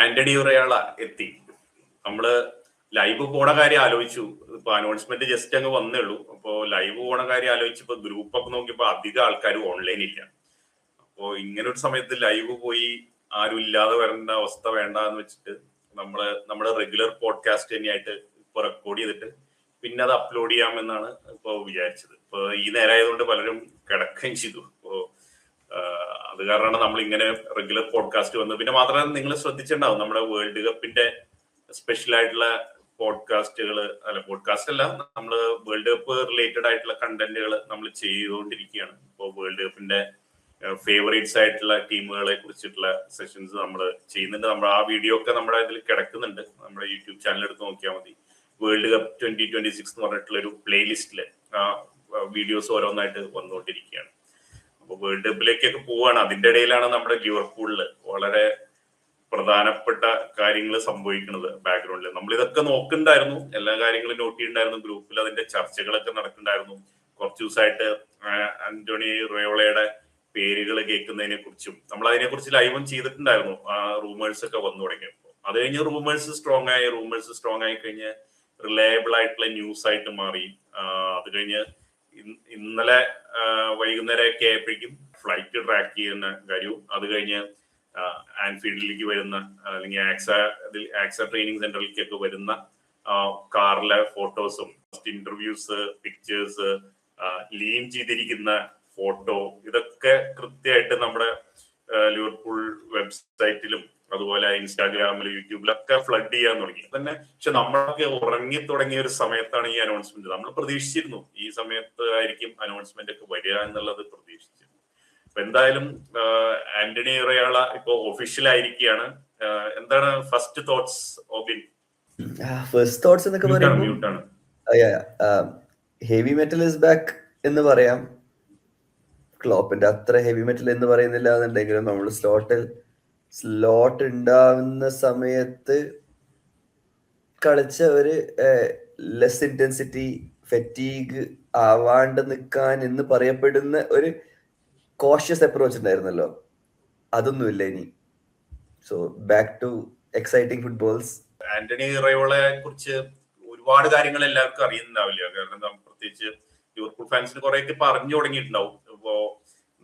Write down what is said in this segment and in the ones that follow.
ആന്റണി ഉറയാള എത്തി. നമ്മള് ലൈവ് പോണ കാര്യം ആലോചിച്ചു. ഇപ്പൊ അനൗൺസ്മെന്റ് ജസ്റ്റ് അങ്ങ് വന്നേ ഉള്ളൂ. അപ്പോ ലൈവ് പോണ കാര്യം ആലോചിച്ചപ്പോ ഗ്രൂപ്പ് ഒക്കെ നോക്കിയപ്പോ അധികം ആൾക്കാരും ഓൺലൈൻ ഇല്ല. അപ്പോ ഇങ്ങനെ ഒരു സമയത്ത് ലൈവ് പോയി ആരും ഇല്ലാതെ വരേണ്ട അവസ്ഥ വേണ്ട എന്ന് വെച്ചിട്ട് നമ്മുടെ റെഗുലർ പോഡ്കാസ്റ്റ് തന്നെയായിട്ട് ഇപ്പൊ റെക്കോർഡ് ചെയ്തിട്ട് പിന്നെ അത് അപ്ലോഡ് ചെയ്യാമെന്നാണ് ഇപ്പൊ വിചാരിച്ചത്. ഇപ്പൊ ഈ നേരമായതുകൊണ്ട് പലരും കിടക്കുകയും ചെയ്തു. അപ്പോ അത് കാരണമാണ് നമ്മൾ ഇങ്ങനെ റെഗുലർ പോഡ്കാസ്റ്റ് വന്നത്. പിന്നെ മാത്രമല്ല നിങ്ങൾ ശ്രദ്ധിച്ചിട്ടുണ്ടാവും നമ്മുടെ വേൾഡ് കപ്പിന്റെ സ്പെഷ്യൽ ആയിട്ടുള്ള പോഡ്കാസ്റ്റുകൾ പോഡ്കാസ്റ്റ് അല്ല, നമ്മള് വേൾഡ് കപ്പ് റിലേറ്റഡ് ആയിട്ടുള്ള കണ്ടന്റുകൾ നമ്മൾ ചെയ്തുകൊണ്ടിരിക്കുകയാണ്. ഇപ്പോൾ വേൾഡ് കപ്പിന്റെ ഫേവറേറ്റ്സ് ആയിട്ടുള്ള ടീമുകളെ കുറിച്ചിട്ടുള്ള സെഷൻസ് നമ്മൾ ചെയ്യുന്നുണ്ട്. നമ്മൾ ആ വീഡിയോ ഒക്കെ നമ്മുടെ ഇതിൽ കിടക്കുന്നുണ്ട്. നമ്മുടെ യൂട്യൂബ് ചാനൽ എടുത്ത് നോക്കിയാൽ മതി. വേൾഡ് കപ്പ് 2026 എന്ന് പറഞ്ഞിട്ടുള്ള ഒരു പ്ലേലിസ്റ്റില് ആ വീഡിയോസ് ഓരോന്നായിട്ട് വന്നുകൊണ്ടിരിക്കുകയാണ്. അപ്പൊ വേൾഡ് കപ്പിലേക്കൊക്കെ പോവാണ്. അതിന്റെ ഇടയിലാണ് നമ്മുടെ ലിവർപൂളില് വളരെ പ്രധാനപ്പെട്ട കാര്യങ്ങൾ സംഭവിക്കുന്നത്. ബാക്ക്ഗ്രൗണ്ടിൽ നമ്മൾ ഇതൊക്കെ നോക്കുന്നുണ്ടായിരുന്നു, എല്ലാ കാര്യങ്ങളും നോട്ട് ചെയ്യുന്നുണ്ടായിരുന്നു. ഗ്രൂപ്പിൽ അതിന്റെ ചർച്ചകളൊക്കെ നടക്കുന്നുണ്ടായിരുന്നു. കുറച്ചു ദിവസമായിട്ട് ആന്റണി റയോളയുടെ പേരുകൾ കേൾക്കുന്നതിനെ കുറിച്ചും നമ്മൾ അതിനെ കുറിച്ച് ലൈവും ചെയ്തിട്ടുണ്ടായിരുന്നു. ആ റൂമേഴ്സ് ഒക്കെ വന്നു തുടങ്ങിയപ്പോൾ അത് കഴിഞ്ഞ് റൂമേഴ്സ് സ്ട്രോങ് ആയി കഴിഞ്ഞ് റിലയബിൾ ആയിട്ടുള്ള ന്യൂസ് ആയിട്ട് മാറി. അത് കഴിഞ്ഞ് ഇന്നലെ വൈകുന്നേരം ഒക്കെ ആയപ്പോഴേക്കും ഫ്ലൈറ്റ് ട്രാക്ക് ചെയ്യുന്ന കാര്യവും, അത് കഴിഞ്ഞ് ആൻഫീൽഡിലേക്ക് വരുന്ന അല്ലെങ്കിൽ ആക്സ ട്രെയിനിങ് സെന്ററിലേക്കൊക്കെ വരുന്ന കാറിലെ ഫോട്ടോസും ഇന്റർവ്യൂസ്, പിക്ചേഴ്സ്, ലീൻ ചെയ്തിരിക്കുന്ന ഫോട്ടോ, ഇതൊക്കെ കൃത്യമായിട്ട് നമ്മുടെ ലിവർപൂൾ വെബ്സൈറ്റിലും അതുപോലെ ഇൻസ്റ്റാഗ്രാമിലും യൂട്യൂബിലൊക്കെ ഫ്ലഡ് ചെയ്യാൻ തുടങ്ങി തന്നെ. പക്ഷെ നമ്മളൊക്കെ ഉറങ്ങി തുടങ്ങിയ ഒരു സമയത്താണ് ഈ അനൗൺസ്മെന്റ്. നമ്മൾ പ്രതീക്ഷിച്ചിരുന്നു ഈ സമയത്ത് ആയിരിക്കും അനൗൺസ്മെന്റ് ഒക്കെ വരിക എന്നുള്ളത് പ്രതീക്ഷിച്ചിരുന്നു. അപ്പൊ എന്തായാലും ആന്റണി റയാള ഇപ്പോ ഒഫീഷ്യൽ ആയിരിക്കുകയാണ്. എന്താണ് ഫസ്റ്റ് തോട്ട്സ് ഓബിൻ? ഫസ്റ്റ് തോട്ട്സ് എന്നൊക്കെ പറയുമ്പോൾ ഹെവി മെറ്റൽ ഇസ് ബാക്ക് എന്ന് പറയാം. ക്ലോപ്പിന്റെ അത്ര ഹെവി മെറ്റൽ എന്ന് പറയുന്നില്ല എന്നുണ്ടെങ്കിലും നമ്മൾ സ്ലോട്ട് ഉണ്ടാവുന്ന സമയത്ത് കളിച്ച ഒരു ലെസ് ഇന്റൻസിറ്റി, ഫെറ്റീഗ് ആവാണ്ട് നിൽക്കാൻ എന്ന് പറയപ്പെടുന്ന ഒരു കോഷ്യസ് അപ്രോച്ച് ഉണ്ടായിരുന്നല്ലോ, അതൊന്നുമില്ല ഇനി. So back to exciting footballs. Andoni റയോളയെ കുറിച്ച് ഒരുപാട് കാര്യങ്ങൾ എല്ലാവർക്കും അറിയുന്നുണ്ടാവില്ല. കാരണം പ്രത്യേകിച്ച് ലിവർപൂൾ ഫാൻസിന് കുറെയൊക്കെ പറഞ്ഞു തുടങ്ങിയിട്ടുണ്ടാവും. ഇപ്പോ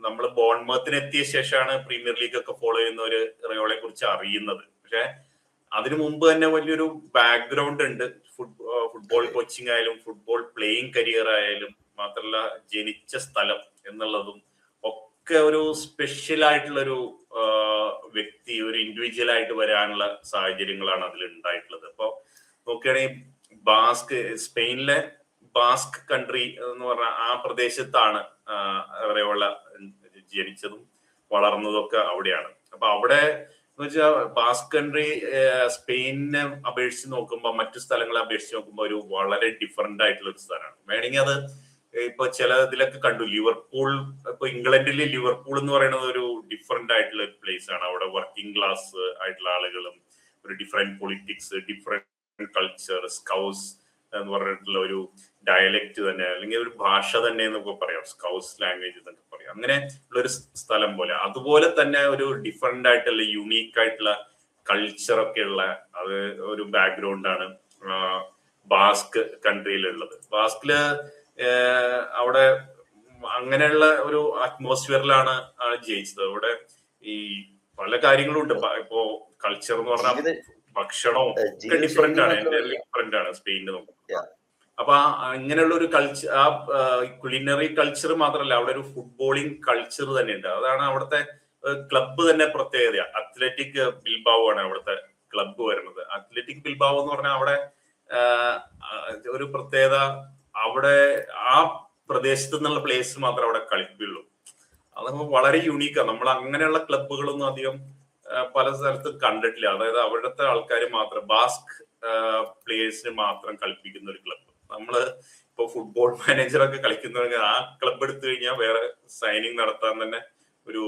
നമ്മൾ ബോൺമത്തിന് എത്തിയ ശേഷമാണ് പ്രീമിയർ ലീഗ് ഒക്കെ ഫോളോ ചെയ്യുന്ന ഒരു റയോളയെ കുറിച്ച് അറിയുന്നത്. പക്ഷെ അതിനു മുമ്പ് തന്നെ വലിയൊരു ബാക്ക്ഗ്രൗണ്ട് ഉണ്ട്. ഫുട്ബോൾ കോച്ചിങ് ആയാലും ഫുട്ബോൾ പ്ലേയിങ് കരിയർ ആയാലും മാത്രമല്ല ജനിച്ച സ്ഥലം എന്നുള്ളതും ഒക്കെ ഒരു സ്പെഷ്യൽ ആയിട്ടുള്ളൊരു വ്യക്തി, ഒരു ഇൻഡിവിജ്വൽ ആയിട്ട് വരാനുള്ള സാഹചര്യങ്ങളാണ് അതിൽ ഉണ്ടായിട്ടുള്ളത്. അപ്പൊ നോക്കുകയാണെങ്കിൽ സ്പെയിനിലെ ബാസ്ക് കൺട്രി എന്ന് പറഞ്ഞ ആ പ്രദേശത്താണ് റയോള ജനിച്ചതും വളർന്നതും ഒക്കെ അവിടെയാണ്. അപ്പൊ അവിടെ എന്ന് വെച്ചാൽ ബാസ്ക് കൺട്രി സ്പെയിനിനെ അപേക്ഷിച്ച് നോക്കുമ്പോൾ, മറ്റു സ്ഥലങ്ങളെ അപേക്ഷിച്ച് നോക്കുമ്പോൾ ഒരു വളരെ ഡിഫറെന്റ് ആയിട്ടുള്ള ഒരു സ്ഥലമാണ്. വേണമെങ്കിൽ അത് ഇപ്പൊ ചില ഇതിലൊക്കെ കണ്ടു, ലിവർപൂൾ, ഇപ്പൊ ഇംഗ്ലണ്ടിലെ ലിവർപൂൾ എന്ന് പറയുന്നത് ഒരു ഡിഫറെന്റ് ആയിട്ടുള്ള ഒരു പ്ലേസ് ആണ്. അവിടെ വർക്കിംഗ് ക്ലാസ് ആയിട്ടുള്ള ആളുകളും ഒരു ഡിഫറെന്റ് പൊളിറ്റിക്സ്, ഡിഫറെന്റ് കൾച്ചർ, സ്കൗസ് എന്ന് പറഞ്ഞിട്ടുള്ള ഒരു ഡയലക്ട് തന്നെ, അല്ലെങ്കിൽ ഒരു ഭാഷ തന്നെ എന്നൊക്കെ പറയാം, സ്കൗസ് ലാംഗ്വേജ് എന്നൊക്കെ പറയാം. അങ്ങനെ ഉള്ള ഒരു സ്ഥലം പോലെ, അതുപോലെ തന്നെ ഒരു ഡിഫറെന്റ് ആയിട്ടുള്ള യുണീക്ക് ആയിട്ടുള്ള കൾച്ചർ ഒക്കെ ഉള്ള അത് ഒരു ബാക്ക്ഗ്രൗണ്ടാണ് ബാസ്ക് കൺട്രിയിലുള്ളത്. ബാസ്കില് അവിടെ അങ്ങനെയുള്ള ഒരു അറ്റ്മോസ്ഫിയറിലാണ് ജയിച്ചത്. അവിടെ ഈ പല കാര്യങ്ങളും ഉണ്ട്. ഇപ്പോ കൾച്ചർ എന്ന് പറഞ്ഞാൽ ഭക്ഷണവും ഒക്കെ ഡിഫറെന്റ് ആണ് സ്പെയിനിൽ നോക്കുമ്പോൾ. അപ്പൊ ഇങ്ങനെയുള്ള ഒരു കൾച്ചർ, ആ കുലിനറി കൾച്ചർ മാത്രമല്ല, അവിടെ ഒരു ഫുട്ബോളിംഗ് കൾച്ചർ തന്നെ ഉണ്ട്. അതാണ് അവിടുത്തെ ക്ലബ്ബ് തന്നെ പ്രത്യേകത. അത്ലറ്റിക് ബിൽബാവോ ആണ് അവിടുത്തെ ക്ലബ്ബ് വരുന്നത്. അത്ലറ്റിക് ബിൽബാവോ എന്ന് പറഞ്ഞാൽ അവിടെ ഒരു പ്രത്യേകത, അവിടെ ആ പ്രദേശത്ത് നിന്നുള്ള പ്ലേസ് മാത്രമേ അവിടെ കളിക്കുള്ളൂ. അത് വളരെ യൂണീക്കാണ്. നമ്മൾ അങ്ങനെയുള്ള ക്ലബ്ബുകളൊന്നും അധികം പല സ്ഥലത്തും കണ്ടിട്ടില്ല. അതായത് അവിടുത്തെ ആൾക്കാർ മാത്രം, ബാസ്ക് പ്ലേയേഴ്സിന് മാത്രം കളിപ്പിക്കുന്ന ഒരു ക്ലബ്ബ്. നമ്മള് ഇപ്പൊ ഫുട്ബോൾ മാനേജറൊക്കെ കളിക്കുന്നവർക്ക് ആ ക്ലബ്ബ് എടുത്തു കഴിഞ്ഞാൽ വേറെ സൈനിങ് നടത്താൻ തന്നെ ഒരു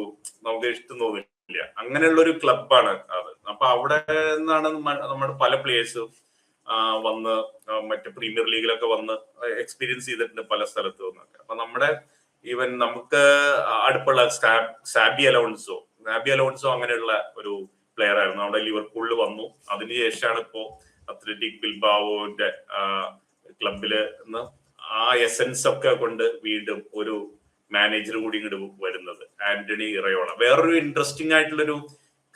നമുക്ക് ഇഷ്ടം തോന്നില്ല. അങ്ങനെയുള്ള ഒരു ക്ലബ്ബാണ് അത്. അപ്പൊ അവിടെ നിന്നാണ് നമ്മുടെ പല പ്ലേയേഴ്സും വന്ന് മറ്റേ പ്രീമിയർ ലീഗിലൊക്കെ വന്ന് എക്സ്പീരിയൻസ് ചെയ്തിട്ടുണ്ട് പല സ്ഥലത്തും നിന്നൊക്കെ. അപ്പൊ നമ്മുടെ ഈവൻ നമുക്ക് അടുപ്പുള്ള സാബി അലോൺസോ അങ്ങനെയുള്ള ഒരു പ്ലെയർ ആയിരുന്നു. അവിടെ ലിവർപൂളിൽ വന്നു. അതിനുശേഷമാണ് ഇപ്പോ അത്ലറ്റിക് ബിൽബാവോന്റെ ക്ലബില് ആ എസൻസ് ഒക്കെ കൊണ്ട് വീണ്ടും ഒരു മാനേജർ കൂടി ഇങ്ങോട്ട് വരുന്നത്, ആന്റണി ഇറയോള. വേറൊരു ഇൻട്രസ്റ്റിംഗ് ആയിട്ടുള്ളൊരു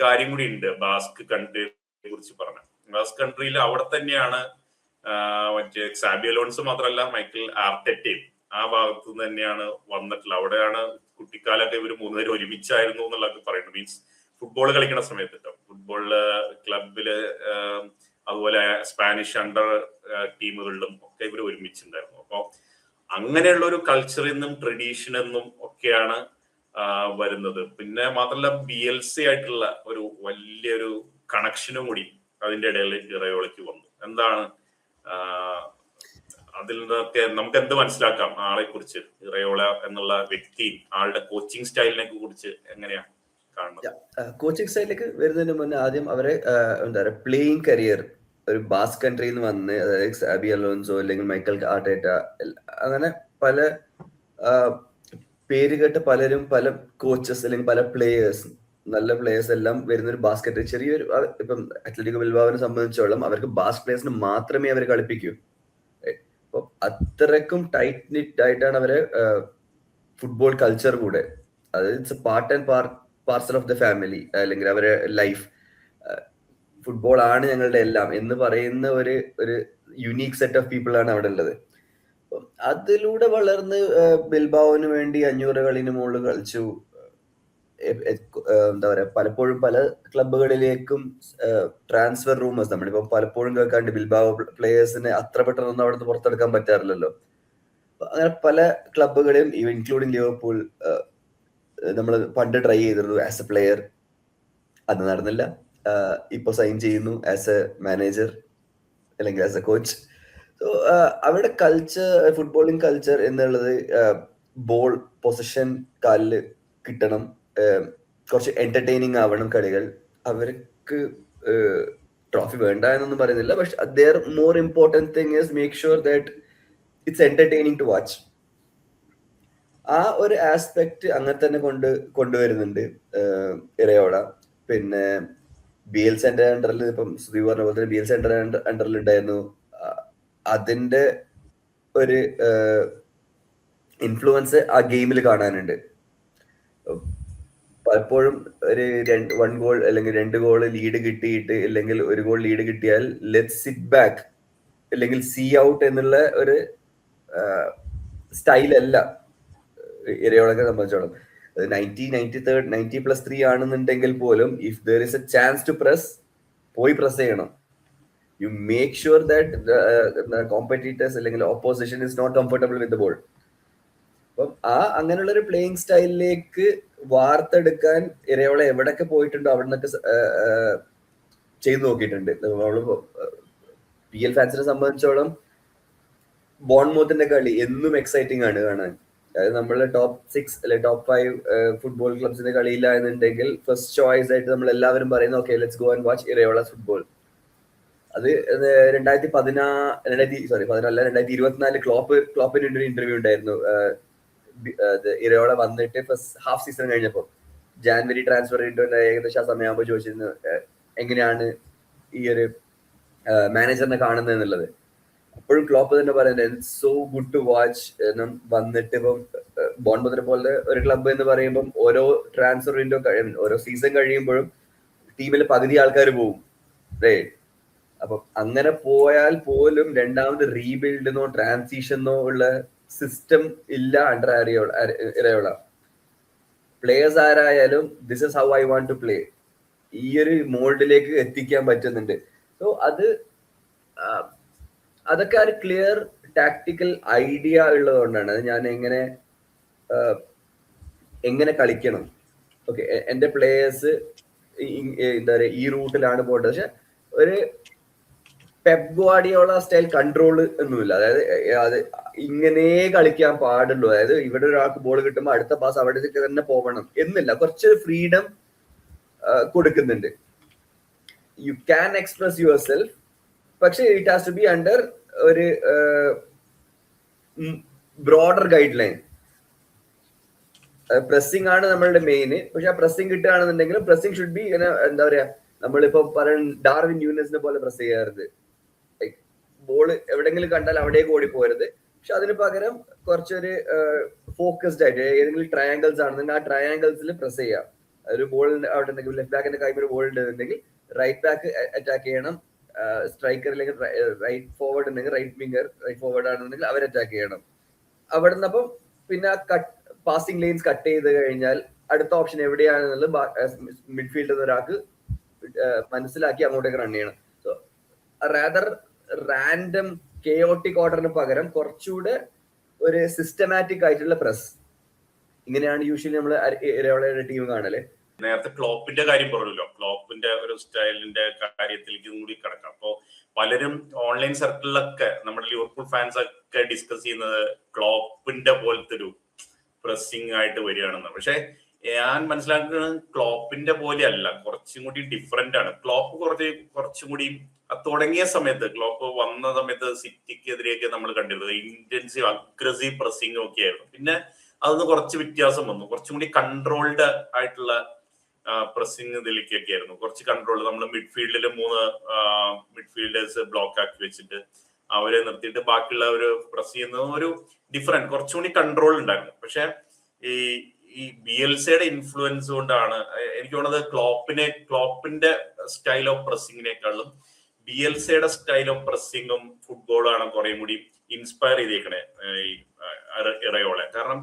കാര്യം കൂടി ഉണ്ട് ബാസ്ക് കൺട്രിയെ കുറിച്ച് പറഞ്ഞ. ബാസ്ക് കൺട്രിയിൽ അവിടെ തന്നെയാണ് മറ്റേ സാബി അലോൺസ് മാത്രമല്ല മൈക്കിൾ ആർട്ടെറ്റയും ആ ഭാഗത്ത് നിന്ന് തന്നെയാണ് വന്നിട്ടുള്ളത്. അവിടെയാണ് കുട്ടിക്കാലൊക്കെ ഇവർ മൂന്നുപേരും ഒരുമിച്ചായിരുന്നു എന്നുള്ളതൊക്കെ പറയുന്നത്. മീൻസ് ഫുട്ബോൾ കളിക്കുന്ന സമയത്ത് ഫുട്ബോളില് ക്ലബില് അതുപോലെ സ്പാനിഷ് അണ്ടർ ടീമുകളിലും ഒക്കെ ഇവർ ഒരുമിച്ചുണ്ടായിരുന്നു. അപ്പൊ അങ്ങനെയുള്ള ഒരു കൾച്ചറിൽ നിന്നും ട്രഡീഷനിൽ നിന്നും ഒക്കെയാണ് വരുന്നത്. പിന്നെ മാത്രമല്ല BLC ആയിട്ടുള്ള ഒരു വലിയൊരു കണക്ഷനും കൂടി അതിന്റെ ഇടയിൽ ഇറയോളയ്ക്ക് വന്നു. എന്താണ് അതിൽ നിന്നൊക്കെ നമുക്ക് എന്ത് മനസ്സിലാക്കാം ആളെ കുറിച്ച്? ഇറയോള എന്നുള്ള വ്യക്തിയും ആളുടെ കോച്ചിങ് സ്റ്റൈലിനെ കുറിച്ച് എങ്ങനെയാ കാണുന്നത്? കോച്ചിങ് സ്റ്റൈലിലേക്ക് വരുന്നതിന് മുന്നേ ആദ്യം അവരെ എന്താ പറയുക പ്ലേയിങ് കരിയർ ഒരു ബാസ്ക് കൺട്രിയിൽ നിന്ന് വന്ന്, അതായത് സാബി അലോൺസോ അല്ലെങ്കിൽ മൈക്കൽ ആർട്ടേറ്റ, അങ്ങനെ പല പേരുകേട്ട പലരും, പല കോച്ചസ് അല്ലെങ്കിൽ പല പ്ലേയേഴ്സ്, നല്ല പ്ലേയേഴ്സ് എല്ലാം വരുന്ന ഒരു ബാസ്കറ്റ് ചെറിയൊരു ഇപ്പം അത്ലറ്റിക് ബിൽബാവിനെ സംബന്ധിച്ചോളം അവർക്ക് ബാസ്ക് പ്ലേയേഴ്സിന് മാത്രമേ അവർ കളിപ്പിക്കൂ. അപ്പൊ അത്രക്കും ടൈറ്റ് നിറ്റ് ആയിട്ടാണ് അവരെ ഫുട്ബോൾ കൾച്ചർ കൂടെ. അത് it's A part and parcel of the family, അല്ലെങ്കിൽ അവരെ ലൈഫ്. ഫുട്ബോൾ ആണ് ഞങ്ങളുടെ എല്ലാം എന്ന് പറയുന്ന ഒരു യുണീക് സെറ്റ് ഓഫ് പീപ്പിൾ ആണ് അവിടെ ഉള്ളത്. അതിലൂടെ വളർന്ന് ബിൽബാവിന് വേണ്ടി 500 കളിന് മുകളിൽ കളിച്ചു. എന്താ പറയാ, പലപ്പോഴും പല ക്ലബുകളിലേക്കും ട്രാൻസ്ഫർ റൂമേഴ്സ് നമ്മളിപ്പോ പലപ്പോഴും കേൾക്കാണ്ട് ബിൽബാവോ പ്ലേയേഴ്സിനെ അത്ര പെട്ടെന്നൊന്നും അവിടെ നിന്ന് പുറത്തെടുക്കാൻ പറ്റാറില്ലല്ലോ. അങ്ങനെ പല ക്ലബുകളെയും ഇൻക്ലൂഡിങ് ലിവർപൂൾ നമ്മൾ പണ്ട് ട്രൈ ചെയ്തിരുന്നു ആസ് എ പ്ലെയർ. അത് നടന്നില്ല. ഇപ്പൊ സൈൻ ചെയ്യുന്നു ആസ് എ മാനേജർ അല്ലെങ്കിൽ ആസ് എ കോച്ച്. സോ അവരുടെ കൾച്ചർ, ഫുട്ബോളിംഗ് കൾച്ചർ എന്നുള്ളത് ബോൾ പൊസിഷൻ കാലില് കിട്ടണം, കുറച്ച് എന്റർടൈനിങ് ആവണം കളികൾ. അവർക്ക് ട്രോഫി വേണ്ട എന്നൊന്നും പറയുന്നില്ല, പക്ഷെ the more important thing is make sure that it's entertaining to watch. ആ ഒരു ആസ്പെക്ട് അങ്ങനെ തന്നെ കൊണ്ടുവരുന്നുണ്ട് ഇറയോള. പിന്നെ BLCന്റെ അണ്ടറിൽ ഇപ്പം ശ്രീ പറഞ്ഞ പോലെ തന്നെ BLCന്റെ അണ്ടറിൽ ഉണ്ടായിരുന്നു. അതിന്റെ ഒരു ഇൻഫ്ലുവൻസ് ആ ഗെയിമിൽ കാണാനുണ്ട്. പലപ്പോഴും ഒരു 1 ഗോൾ അല്ലെങ്കിൽ 2 ഗോൾ ലീഡ് കിട്ടിയിട്ട്, അല്ലെങ്കിൽ 1 ഗോൾ ലീഡ് കിട്ടിയാൽ ലെറ്റ് സിറ്റ് ബാക്ക് അല്ലെങ്കിൽ സീ ഔട്ട് എന്നുള്ള ഒരു സ്റ്റൈലല്ല ഇരയോളൊക്കെ സംബന്ധിച്ചോളം. 90+3 ആണെന്നുണ്ടെങ്കിൽ പോലും if there is a chance to press, പോയി പ്രസ് ചെയ്യണം. You make sure that competitors അല്ലെങ്കിൽ opposition is not comfortable with the ball. അപ്പം അങ്ങനെയുള്ള ഒരു പ്ലേയിങ് സ്റ്റൈലിലേക്ക് വാർത്തെടുക്കാൻ ഇരയോളെ എവിടെയൊക്കെ പോയിട്ടുണ്ടോ അവിടെ നിന്നൊക്കെ ചെയ്തു നോക്കിയിട്ടുണ്ട്. നമ്മള് PL ഫാൻസിനെ സംബന്ധിച്ചോളം ബോൺമൂത്തിന്റെ കളി എന്നും എക്സൈറ്റിംഗ് ആണ് കാണാൻ. അതായത് നമ്മളെ ടോപ്പ് 6 അല്ലെ ടോപ്പ് 5 ഫുട്ബോൾ ക്ലബ്സിന്റെ കളിയില്ല എന്നുണ്ടെങ്കിൽ ഫസ്റ്റ് ചോയ്സ് ആയിട്ട് നമ്മൾ എല്ലാവരും പറയുന്ന okay let's go and watch Iraola football. അത് 2024 ക്ലോപ്പിന്റെ ഒരു ഇന്റർവ്യൂ ഉണ്ടായിരുന്നു. ഇറയോള വന്നിട്ട് ഫസ്റ്റ് ഹാഫ് സീസൺ കഴിഞ്ഞപ്പോൾ ജാനുവരി ട്രാൻസ്ഫർ വിൻഡോന്റെ ഏകദേശം ആ സമയമാകുമ്പോൾ ചോദിച്ചിരുന്നു എങ്ങനെയാണ് ഈ ഒരു മാനേജറിനെ കാണുന്നത് എന്നുള്ളത്. അപ്പോഴും ക്ലോപ്പ് തന്നെ പറയുന്നത് സോ ഗുഡ് ടു വാച്ച്. വന്നിട്ട് ഇപ്പം ബോൺമൂത്തിനെ പോലെ ഒരു ക്ലബ്ബ് എന്ന് പറയുമ്പം ഓരോ ട്രാൻസ്ഫർ വിൻഡോ ഓരോ സീസൺ കഴിയുമ്പോഴും ടീമിൽ പകുതി ആൾക്കാർ പോകും. അപ്പം അങ്ങനെ പോയാൽ പോലും രണ്ടാമത് റീബിൽഡിനോ ട്രാൻസിഷനോ ഉള്ള സിസ്റ്റം ഇല്ല അണ്ടർ ഇറയോള. പ്ലേയേഴ്സ് ആരായാലും this is how I want to play, ഈ ഒരു മോൾഡിലേക്ക് എത്തിക്കാൻ പറ്റുന്നുണ്ട്. സോ അതൊക്കെ ഒരു ക്ലിയർ ടാക്ടിക്കൽ ഐഡിയ ഉള്ളതുകൊണ്ടാണ്. അത് ഞാൻ എങ്ങനെ കളിക്കണം, ഓക്കെ എന്റെ പ്ലേയേഴ്സ് എന്താ പറയുക ഈ റൂട്ടിലാണ് പോകേണ്ടത്. പക്ഷെ ഒരു പെപ് ഗാർഡിയോള സ്റ്റൈൽ കൺട്രോൾ ഒന്നുമില്ല. അതായത് അത് ഇങ്ങനെ കളിക്കാൻ പാടുള്ളൂ. അതായത് ഇവിടെ ഒരാൾക്ക് ബോൾ കിട്ടുമ്പോൾ അടുത്ത പാസ് അവിടെ തന്നെ പോകണം എന്നില്ല, കുറച്ച് ഫ്രീഡം കൊടുക്കുന്നുണ്ട്. You can express yourself, പക്ഷെ it has to be under ഒരു ബ്രോഡർ ഗൈഡ് ലൈൻ. പ്രസ്സിംഗ് ആണ് നമ്മളുടെ മെയിൻ. പക്ഷെ ആ പ്രസ്സിംഗ് കിട്ടുകയാണെന്നുണ്ടെങ്കിൽ പ്രസ്സിംഗ് ഷുഡ് ബി എന്താ പറയാ നമ്മളിപ്പോ ഡാർവിൻ ന്യൂനസിനെ പോലെ പ്രസ് ചെയ്യരുത്. ബോൾ എവിടെങ്കിലും കണ്ടാൽ അവിടേക്ക് ഓടി പോരുത്. പക്ഷെ അതിന് പകരം കുറച്ചൊരു ഫോക്കസ്ഡ് ആയിട്ട് ഏതെങ്കിലും ട്രയാങ്കിൾസ് ആണെന്നുണ്ടെങ്കിൽ ആ ട്രയാങ്കിൾസിൽ പ്രസ് ചെയ്യാം. ഒരു ബോൾ അവിടെ ഉണ്ടെങ്കിൽ ലെഫ്റ്റ് ബാക്കിന്റെ കൈമിൽ ബോൾ ഉണ്ടെന്നുണ്ടെങ്കിൽ റൈറ്റ് ബാക്ക് അറ്റാക്ക് ചെയ്യണം. സ്ട്രൈക്കർ അല്ലെങ്കിൽ റൈറ്റ് ഫോർവേഡ് ഉണ്ടെങ്കിൽ റൈറ്റ് വിംഗർ റൈറ്റ് ഫോർവേഡ് ആണെന്നുണ്ടെങ്കിൽ അവർ അറ്റാക്ക് ചെയ്യണം. അവിടെ നിന്ന് അപ്പം പിന്നെ പാസിംഗ് ലൈൻസ് കട്ട് ചെയ്ത് കഴിഞ്ഞാൽ അടുത്ത ഓപ്ഷൻ എവിടെയാണെന്നുള്ളത് മിഡ്ഫീൽഡിൽ ഒരാൾക്ക് മനസ്സിലാക്കി അങ്ങോട്ടേക്ക് റൺ ചെയ്യണം. സോ റാദർ റാൻഡം കെയോട്ടിക് ഓർഡറിന് പകരം കുറച്ചുകൂടെ ഒരു സിസ്റ്റമാറ്റിക് ആയിട്ടുള്ള പ്രസ്. ഇങ്ങനെയാണ് യൂഷ്വലി നമ്മൾ ഇരയോളയുടെ ടീം കാണല്. നേരത്തെ ക്ലോപ്പിന്റെ കാര്യം പറഞ്ഞല്ലോ, ക്ലോപ്പിന്റെ ഒരു സ്റ്റൈലിന്റെ കാര്യത്തിലേക്ക് കൂടി കിടക്കാം. അപ്പോ പലരും ഓൺലൈൻ സർക്കിളിലൊക്കെ നമ്മുടെ ലിവർപൂൾ ഫാൻസ് ഒക്കെ ഡിസ്കസ് ചെയ്യുന്നത് ക്ലോപ്പിന്റെ പോലത്തെ ഒരു പ്രസ്സിംഗ് ആയിട്ട് വരികയാണെന്ന്. പക്ഷെ ഞാൻ മനസ്സിലാക്കുന്നത് ക്ലോപ്പിന്റെ പോലെ അല്ല, കുറച്ചും കൂടി ഡിഫറെന്റ് ആണ്. ക്ലോപ്പ് കുറച്ചും കൂടി തുടങ്ങിയ സമയത്ത്, ക്ലോപ്പ് വന്ന സമയത്ത് സിറ്റിക്കെതിരെയൊക്കെ നമ്മൾ കണ്ടിരുന്നത് ഇന്റൻസീവ് അഗ്രസീവ് പ്രസ്സിംഗ് ഒക്കെ ആയിരുന്നു. പിന്നെ അതൊന്ന് കുറച്ച് വ്യത്യാസം വന്നു, കുറച്ചും കൂടി കൺട്രോൾഡ് ആയിട്ടുള്ള പ്രസ്സിംഗ് ഇതിലേക്കൊക്കെ ആയിരുന്നു. കുറച്ച് കൺട്രോൾ, നമ്മൾ മിഡ്ഫീൽഡിൽ 3 മിഡ്ഫീൽഡേഴ്സ് ബ്ലോക്ക് ആക്കി വെച്ചിട്ട് അവരെ നിർത്തിയിട്ട് ബാക്കിയുള്ളവർ പ്രസ് ചെയ്യുന്ന ഒരു ഡിഫറെന്റ്, കുറച്ചും കൂടി കൺട്രോൾ ഉണ്ടായിരുന്നു. പക്ഷെ ഈ ബിഎൽസിയുടെ ഇൻഫ്ലുവൻസ് കൊണ്ടാണ് എനിക്ക് തോന്നുന്നത് ക്ലോപ്പിന്റെ സ്റ്റൈൽ ഓഫ് പ്രസ്സിങ്ങിനേക്കാളും ബിഎൽസിയുടെ സ്റ്റൈൽ ഓഫ് പ്രസ്സിങ്ങും ഫുട്ബോളാണ് കുറെ കൂടി ഇൻസ്പയർ ചെയ്തേക്കണേ ഈ ഇറയോളെ. കാരണം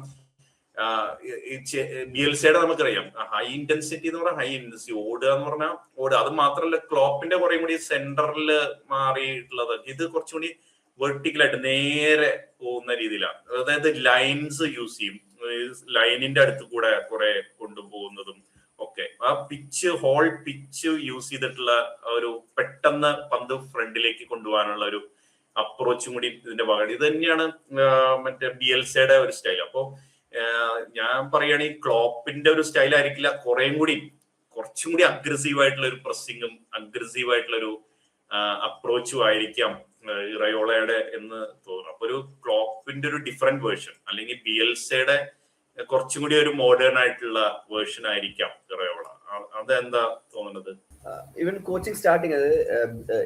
ബിഎൽസിയുടെ നമുക്കറിയാം ഹൈ ഇന്റൻസിറ്റി എന്ന് പറഞ്ഞാൽ ഹൈ ഇന്റൻസിറ്റി, ഓടുക എന്ന് പറഞ്ഞാൽ ഓടുക. അത് മാത്രമല്ല ക്ലോപ്പിന്റെ കുറെ കൂടി സെന്ററിൽ മാറിയിട്ടുള്ളത്, ഇത് കുറച്ചുകൂടി വെർട്ടിക്കലായിട്ട് നേരെ പോകുന്ന രീതിയിലാണ്. അതായത് ലൈൻസ് യൂസ് ചെയ്യും, ലൈനിന്റെ അടുത്ത് കൂടെ കുറെ കൊണ്ടുപോകുന്നതും ഒക്കെ. ആ ഹോൾ പിച്ച് യൂസ് ചെയ്തിട്ടുള്ള ഒരു പെട്ടെന്ന് പന്ത് ഫ്രണ്ടിലേക്ക് കൊണ്ടുപോകാനുള്ള ഒരു അപ്രോച്ചും കൂടി ഇതിന്റെ ഭാഗമാണ്. ഇത് തന്നെയാണ് മറ്റേ ബിഎൽസിയുടെ ഒരു സ്റ്റൈൽ. അപ്പോ ഞാൻ പറയുകയാണെങ്കിൽ ക്ലോപ്പിന്റെ ഒരു സ്റ്റൈൽ ആയിരിക്കില്ല, കുറച്ചും കൂടി അഗ്രസീവ് ആയിട്ടുള്ള ഒരു പ്രസ്സിങ്ങും അഗ്രസീവ് ആയിട്ടുള്ള ഒരു അപ്രോച്ചും ആയിരിക്കാം ഇറയോളയുടെ എന്ന് തോന്നുന്നു. അപ്പൊ ഒരു ക്ലോപ്പിന്റെ ഒരു ഡിഫറെന്റ് വേർഷൻ, അല്ലെങ്കിൽ ബിഎൽസിയുടെ കുറച്ചും കൂടി ഒരു മോഡേൺ ആയിട്ടുള്ള വേർഷൻ ആയിരിക്കാം ഇറയോള. അതെന്താ തോന്നുന്നത്? ഈവൻ കോച്ചിങ് സ്റ്റാർട്ടിങ്, അത്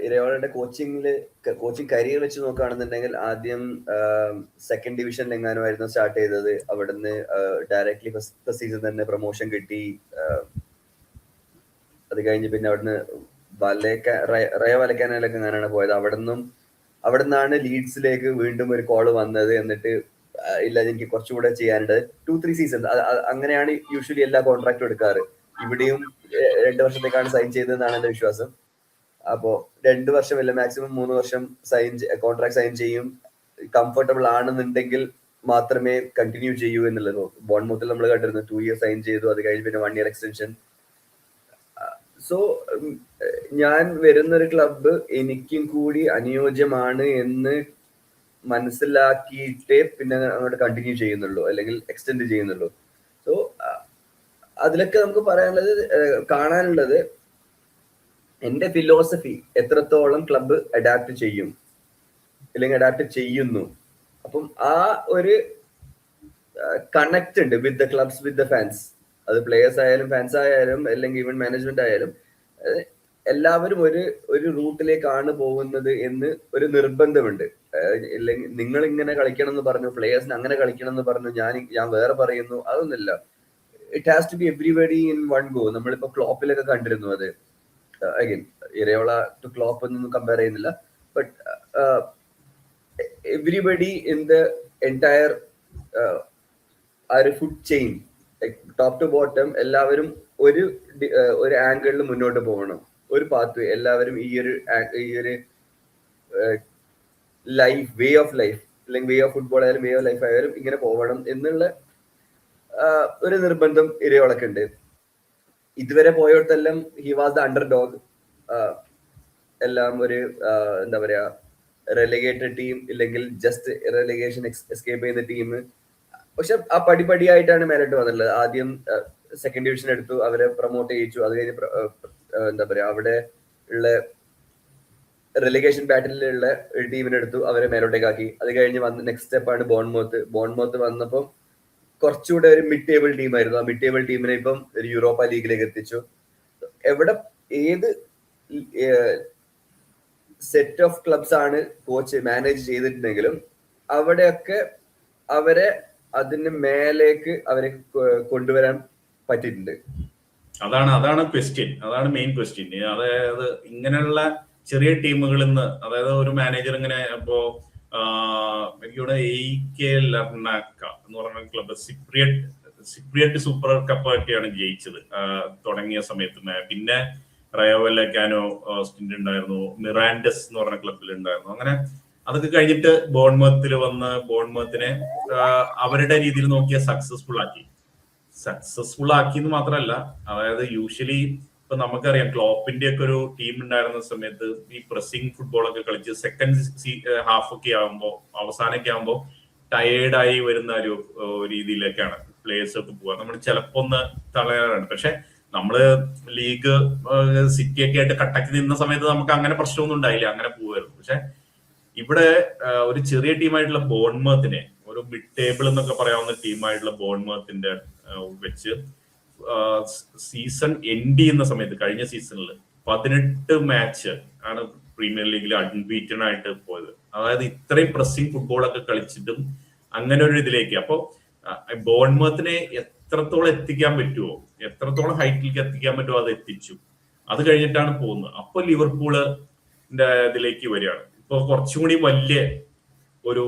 ഇരയോളയുടെ കോച്ചിങ് കരിയർ വെച്ച് നോക്കുകയാണെന്നുണ്ടെങ്കിൽ ആദ്യം സെക്കൻഡ് ഡിവിഷനിൽ എങ്ങാനുമായിരുന്നു സ്റ്റാർട്ട് ചെയ്തത്. അവിടുന്ന് ഡയറക്ട്ലി ഫസ്റ്റ് സീസൺ തന്നെ പ്രൊമോഷൻ കിട്ടി. അത് കഴിഞ്ഞ് പിന്നെ അവിടുന്ന് റയ വലക്കാനയിലൊക്കെ എങ്ങനെയാണ് പോയത്. അവിടുന്നാണ് ലീഡ്സിലേക്ക് വീണ്ടും ഒരു കോള് വന്നത്. എന്നിട്ട് ഇല്ല, എനിക്ക് കുറച്ചുകൂടെ ചെയ്യാനുണ്ട്, 2-3 സീസൺ. അങ്ങനെയാണ് യൂഷ്വലി എല്ലാ കോൺട്രാക്റ്റും എടുക്കാറ്. ഇവിടെയും 2 വർഷത്തേക്കാണ് സൈൻ ചെയ്തതെന്നാണ് എന്റെ വിശ്വാസം. അപ്പോ 2 വർഷം അല്ല മാക്സിമം 3 വർഷം കോൺട്രാക്ട് സൈൻ ചെയ്യും. കംഫർട്ടബിൾ ആണെന്നുണ്ടെങ്കിൽ മാത്രമേ കണ്ടിന്യൂ ചെയ്യൂ എന്നുള്ളത്. ബോൺമൂത്തിൽ നമ്മൾ കണ്ടിരുന്നു 2 ഇയർ സൈൻ ചെയ്തു, അത് കഴിഞ്ഞ് പിന്നെ 1 ഇയർ എക്സ്റ്റൻഷൻ. സോ ഞാൻ വരുന്നൊരു ക്ലബ്ബ് എനിക്കും കൂടി അനുയോജ്യമാണ് എന്ന് മനസ്സിലാക്കിയിട്ടേ പിന്നെ അങ്ങോട്ട് കണ്ടിന്യൂ ചെയ്യുന്നുള്ളൂ, അല്ലെങ്കിൽ എക്സ്റ്റെൻഡ് ചെയ്യുന്നുള്ളൂ. സോ അതിലൊക്കെ നമുക്ക് കാണാനുള്ളത് എന്റെ ഫിലോസഫി എത്രത്തോളം ക്ലബ്ബ് അഡാപ്റ്റ് ചെയ്യും അല്ലെങ്കിൽ അഡാപ്റ്റ് ചെയ്യുന്നു. അപ്പം ആ ഒരു കണക്ട് ഉണ്ട് with the clubs, with the fans. അത് പ്ലേയേഴ്സ് ആയാലും ഫാൻസ് ആയാലും അല്ലെങ്കിൽ ഈവൻ മാനേജ്മെന്റ് ആയാലും എല്ലാവരും ഒരു റൂട്ടിലേക്കാണ് പോകുന്നത് എന്ന് ഒരു നിർബന്ധമുണ്ട്. ഇല്ലെങ്കിൽ നിങ്ങൾ ഇങ്ങനെ കളിക്കണം എന്ന് പറഞ്ഞു, പ്ലേയേഴ്സിന് അങ്ങനെ കളിക്കണം എന്ന് പറഞ്ഞു, ഞാൻ വേറെ പറയുന്നു, അതൊന്നുമില്ല. It has to be everybody in one go. നമ്മളിപ്പോ ക്ലോപ്പിലൊക്കെ കണ്ടിരുന്നു അത്. അഗൈൻ ഇരയോള ടു ക്ലോപ്പ് ഒന്നും കമ്പയർ ചെയ്യുന്നില്ല, but everybody in the entire ആ ഒരു food chain, top to bottom എല്ലാവരും ഒരു ആംഗിളിൽ മുന്നോട്ട് പോകണം. ഒരു പാത്ത് എല്ലാവരും ഈ ഒരു ലൈഫ്, വേ ഓഫ് ലൈഫ്, അല്ലെങ്കിൽ വേ ഓഫ് ഫുട്ബോൾ ആയാലും വേ ഓഫ് ലൈഫ് ആയാലും ഇങ്ങനെ പോകണം എന്നുള്ള ഒരു നിർബന്ധം ഇരയോളൊക്കെ ഉണ്ട്. ഇതുവരെ പോയോടത്തെല്ലാം he was the underdog. എല്ലാം ഒരു എന്താ പറയാ, റെലിഗേറ്റഡ് ടീം ഇല്ലെങ്കിൽ ജസ്റ്റ് റെലിഗേഷൻ എസ്കേപ്പ് ചെയ്യുന്ന ടീം. പക്ഷെ ആ പടിപടിയായിട്ടാണ് മേലോട്ട് വന്നിട്ടുള്ളത്. ആദ്യം സെക്കൻഡ് ഡിവിഷൻ എടുത്തു, അവരെ പ്രൊമോട്ട് ചെയ്യിച്ചു. അത് കഴിഞ്ഞ് എന്താ പറയാ, അവിടെ ഉള്ള റെലിഗേഷൻ ബാറ്റിലുള്ള ഒരു ടീമിനെ എടുത്തു, അവരെ മേലോട്ടേക്കാക്കി. അത് കഴിഞ്ഞ് വന്ന നെക്സ്റ്റ് സ്റ്റെപ്പാണ് ബോൺമോത്ത് വന്നപ്പോൾ കുറച്ചുകൂടെ ഒരു മിഡ് ടേബിൾ ടീമായിരുന്നു. ആ മിഡ് ടേബിൾ ടീമിനെ ഇപ്പം ഒരു യൂറോപ്പ ലീഗിലേക്ക് എത്തിച്ചു. എവിടെ ഏത് സെറ്റ് ഓഫ് ക്ലബ്സ് ആണ് കോച്ച് മാനേജ് ചെയ്തിട്ടുണ്ടെങ്കിലും അവിടെയൊക്കെ അവരെ അതിന് മേലേക്ക് അവരെ കൊണ്ടുവരാൻ പറ്റിയിട്ടുണ്ട്. അതാണ് ക്വസ്റ്റ്യൻ, അതാണ് മെയിൻ ക്വസ്റ്റ്യൻ. അതായത് ഇങ്ങനെയുള്ള ചെറിയ ടീമുകളിൽ നിന്ന്, അതായത് ഒരു മാനേജർ ഇങ്ങനെ ഇപ്പോ എനിക്കിവിടെ AK ലർണാക്ക എന്ന് പറയുന്ന ക്ലബ്ബ് സിപ്രിയറ്റ് സൂപ്പർ കപ്പ് ഒക്കെയാണ് ജയിച്ചത് തുടങ്ങിയ സമയത്ത്. പിന്നെ റയോ വല്ലക്കാനോ സ്റ്റിന്റ് ഉണ്ടായിരുന്നു, മിറാൻഡസ് എന്ന് പറഞ്ഞ ക്ലബിൽ ഉണ്ടായിരുന്നു. അങ്ങനെ അതൊക്കെ കഴിഞ്ഞിട്ട് ബോൺമത്തിൽ വന്ന് ബോൺമത്തിനെ അവരുടെ രീതിയിൽ നോക്കിയ സക്സസ്ഫുൾ ആക്കി എന്ന് മാത്രമല്ല, അതായത് യൂഷ്വലി ഇപ്പൊ നമുക്കറിയാം ക്ലോപ്പിന്റെ ഒക്കെ ഒരു ടീം ഉണ്ടായിരുന്ന സമയത്ത് ഈ പ്രസിംഗ് ഫുട്ബോൾ ഒക്കെ കളിച്ച് സെക്കൻഡ് ഹാഫ് ഒക്കെ ആകുമ്പോൾ അവസാനമൊക്കെ ആകുമ്പോൾ ടയേർഡായി വരുന്ന ഒരു രീതിയിലേക്കാണ് പ്ലേയേഴ്സ് ഒക്കെ പോവുക. നമ്മൾ ചിലപ്പോ ഒന്ന് തളരാറാണ്. പക്ഷെ നമ്മള് ലീഗ് സിറ്റി ഒക്കെ ആയിട്ട് കട്ടക്ക് നിന്ന സമയത്ത് നമുക്ക് അങ്ങനെ പ്രശ്നമൊന്നും ഉണ്ടായില്ല, അങ്ങനെ പോവായിരുന്നു. പക്ഷെ ഇവിടെ ഒരു ചെറിയ ടീമായിട്ടുള്ള ബോൺമത്തിനെ, ഒരു മിഡ് ടേബിൾ എന്നൊക്കെ പറയാവുന്ന ടീമായിട്ടുള്ള ബോൺമത്തിന്റെ വെച്ച് സീസൺ എൻഡ് ചെയ്യുന്ന സമയത്ത് കഴിഞ്ഞ സീസണിൽ 18 മാച്ച് ആണ് പ്രീമിയർ ലീഗിൽ അൺബീറ്റൺ ആയിട്ട് പോയത്. അതായത് ഇത്രയും പ്രസിംഗ് ഫുട്ബോളൊക്കെ കളിച്ചിട്ടും അങ്ങനെ ഒരു ഇതിലേക്ക്. അപ്പൊ ബോൺമത്തിനെ എത്രത്തോളം എത്തിക്കാൻ പറ്റുമോ, എത്രത്തോളം ഹൈറ്റിലേക്ക് എത്തിക്കാൻ പറ്റുമോ അത് എത്തിച്ചു. അത് കഴിഞ്ഞിട്ടാണ് പോകുന്നത്. അപ്പൊ ലിവർപൂളിന്റെ ഇതിലേക്ക് വരികയാണ്. ഇപ്പൊ കുറച്ചും കൂടി വലിയ ഒരു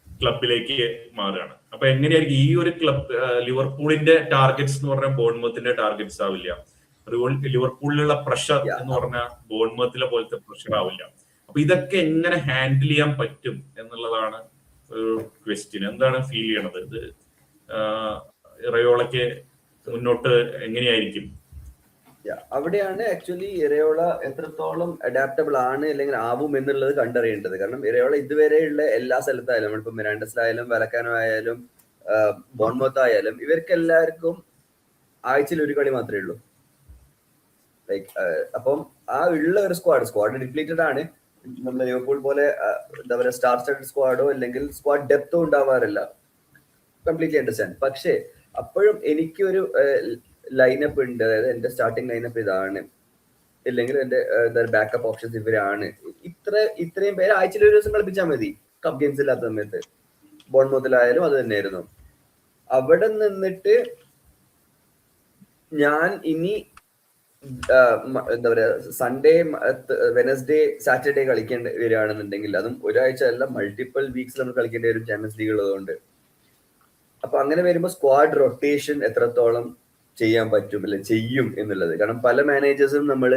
ക്ലബിലേക്ക് മാറുകയാണ്. അപ്പൊ എങ്ങനെയായിരിക്കും ഈ ഒരു ക്ലബ് ലിവർപൂളിന്റെ ടാർഗറ്റ്സ് എന്ന് പറഞ്ഞാൽ ബോൺമത്തിന്റെ ടാർഗറ്റ്സ് ആവില്ല. ലിവർപൂളിലുള്ള പ്രഷർ എന്ന് പറഞ്ഞാൽ ബോൺമത്തിലെ പോലത്തെ പ്രഷർ ആവില്ല. അപ്പൊ ഇതൊക്കെ എങ്ങനെ ഹാൻഡിൽ ചെയ്യാൻ പറ്റും എന്നുള്ളതാണ് ഒരു ക്വസ്റ്റ്യൻ. എന്താണ് ഫീൽ ചെയ്യണത്? ഇത് ഇറയോളയ്ക്ക് മുന്നോട്ട് എങ്ങനെയായിരിക്കും? അവിടെയാണ് ആക്ച്വലി ഇറയോള എത്രത്തോളം അഡാപ്റ്റബിൾ ആണ് അല്ലെങ്കിൽ ആവും എന്നുള്ളത് കണ്ടറിയേണ്ടത്. കാരണം ഇറയോള ഇതുവരെയുള്ള എല്ലാ സ്ഥലത്തായാലും, നമ്മളിപ്പോ മിറാൻഡസിലായാലും വലക്കാനോ ആയാലും ബോൺമൗത്ത് ആയാലും, ഇവർക്ക് എല്ലാവർക്കും ആഴ്ചയിൽ ഒരു കളി മാത്രമേ ഉള്ളൂ. ലൈക്ക് അപ്പം ആ ഉള്ള ഒരു സ്ക്വാഡ് ഡിപ്ലീറ്റഡ് ആണ്. നമ്മൾ ലിവർപൂൾ പോലെ എന്താ പറയുക സ്റ്റാർ സ്റ്റഡഡ് സ്ക്വാഡോ അല്ലെങ്കിൽ സ്ക്വാഡ് ഡെപ്തോ ഉണ്ടാവാറില്ല, കംപ്ലീറ്റ്ലി അണ്ടർസ്റ്റാൻഡ്. പക്ഷേ അപ്പോഴും എനിക്കൊരു ലൈനപ്പ് ഉണ്ട്. അതായത് എന്റെ സ്റ്റാർട്ടിങ് ലൈനപ്പ് ഇതാണ്, ഇല്ലെങ്കിൽ എന്റെ ബാക്കപ്പ് ഓപ്ഷൻസ് ഇവരാണ്. ഇത്രയും പേര് ആഴ്ചയിൽ ഒരു ദിവസം കളിപ്പിച്ചാൽ മതി. കപ്പ് ഗെയിംസ് ഇല്ലാത്ത സമയത്ത് ബോൺമൗത്തിലായാലും അത് തന്നെയായിരുന്നു. അവിടെ നിന്നിട്ട് ഞാൻ ഇനി എന്താ പറയാ സൺഡേ, വെനസ്ഡേ, സാറ്റർഡേ കളിക്കേണ്ടി വരികയാണെന്നുണ്ടെങ്കിൽ അതും ഒരാഴ്ച അല്ല, മൾട്ടിപ്പിൾ വീക്സ് നമ്മൾ കളിക്കേണ്ടി വരും ചാമ്പ്യൻസ് ലീഗ് ഉള്ളതുകൊണ്ട്. അപ്പൊ അങ്ങനെ വരുമ്പോൾ സ്ക്വാഡ് റൊട്ടേഷൻ എത്രത്തോളം ചെയ്യാൻ പറ്റും അല്ലെ ചെയ്യും എന്നുള്ളത്. കാരണം പല മാനേജേഴ്സും നമ്മൾ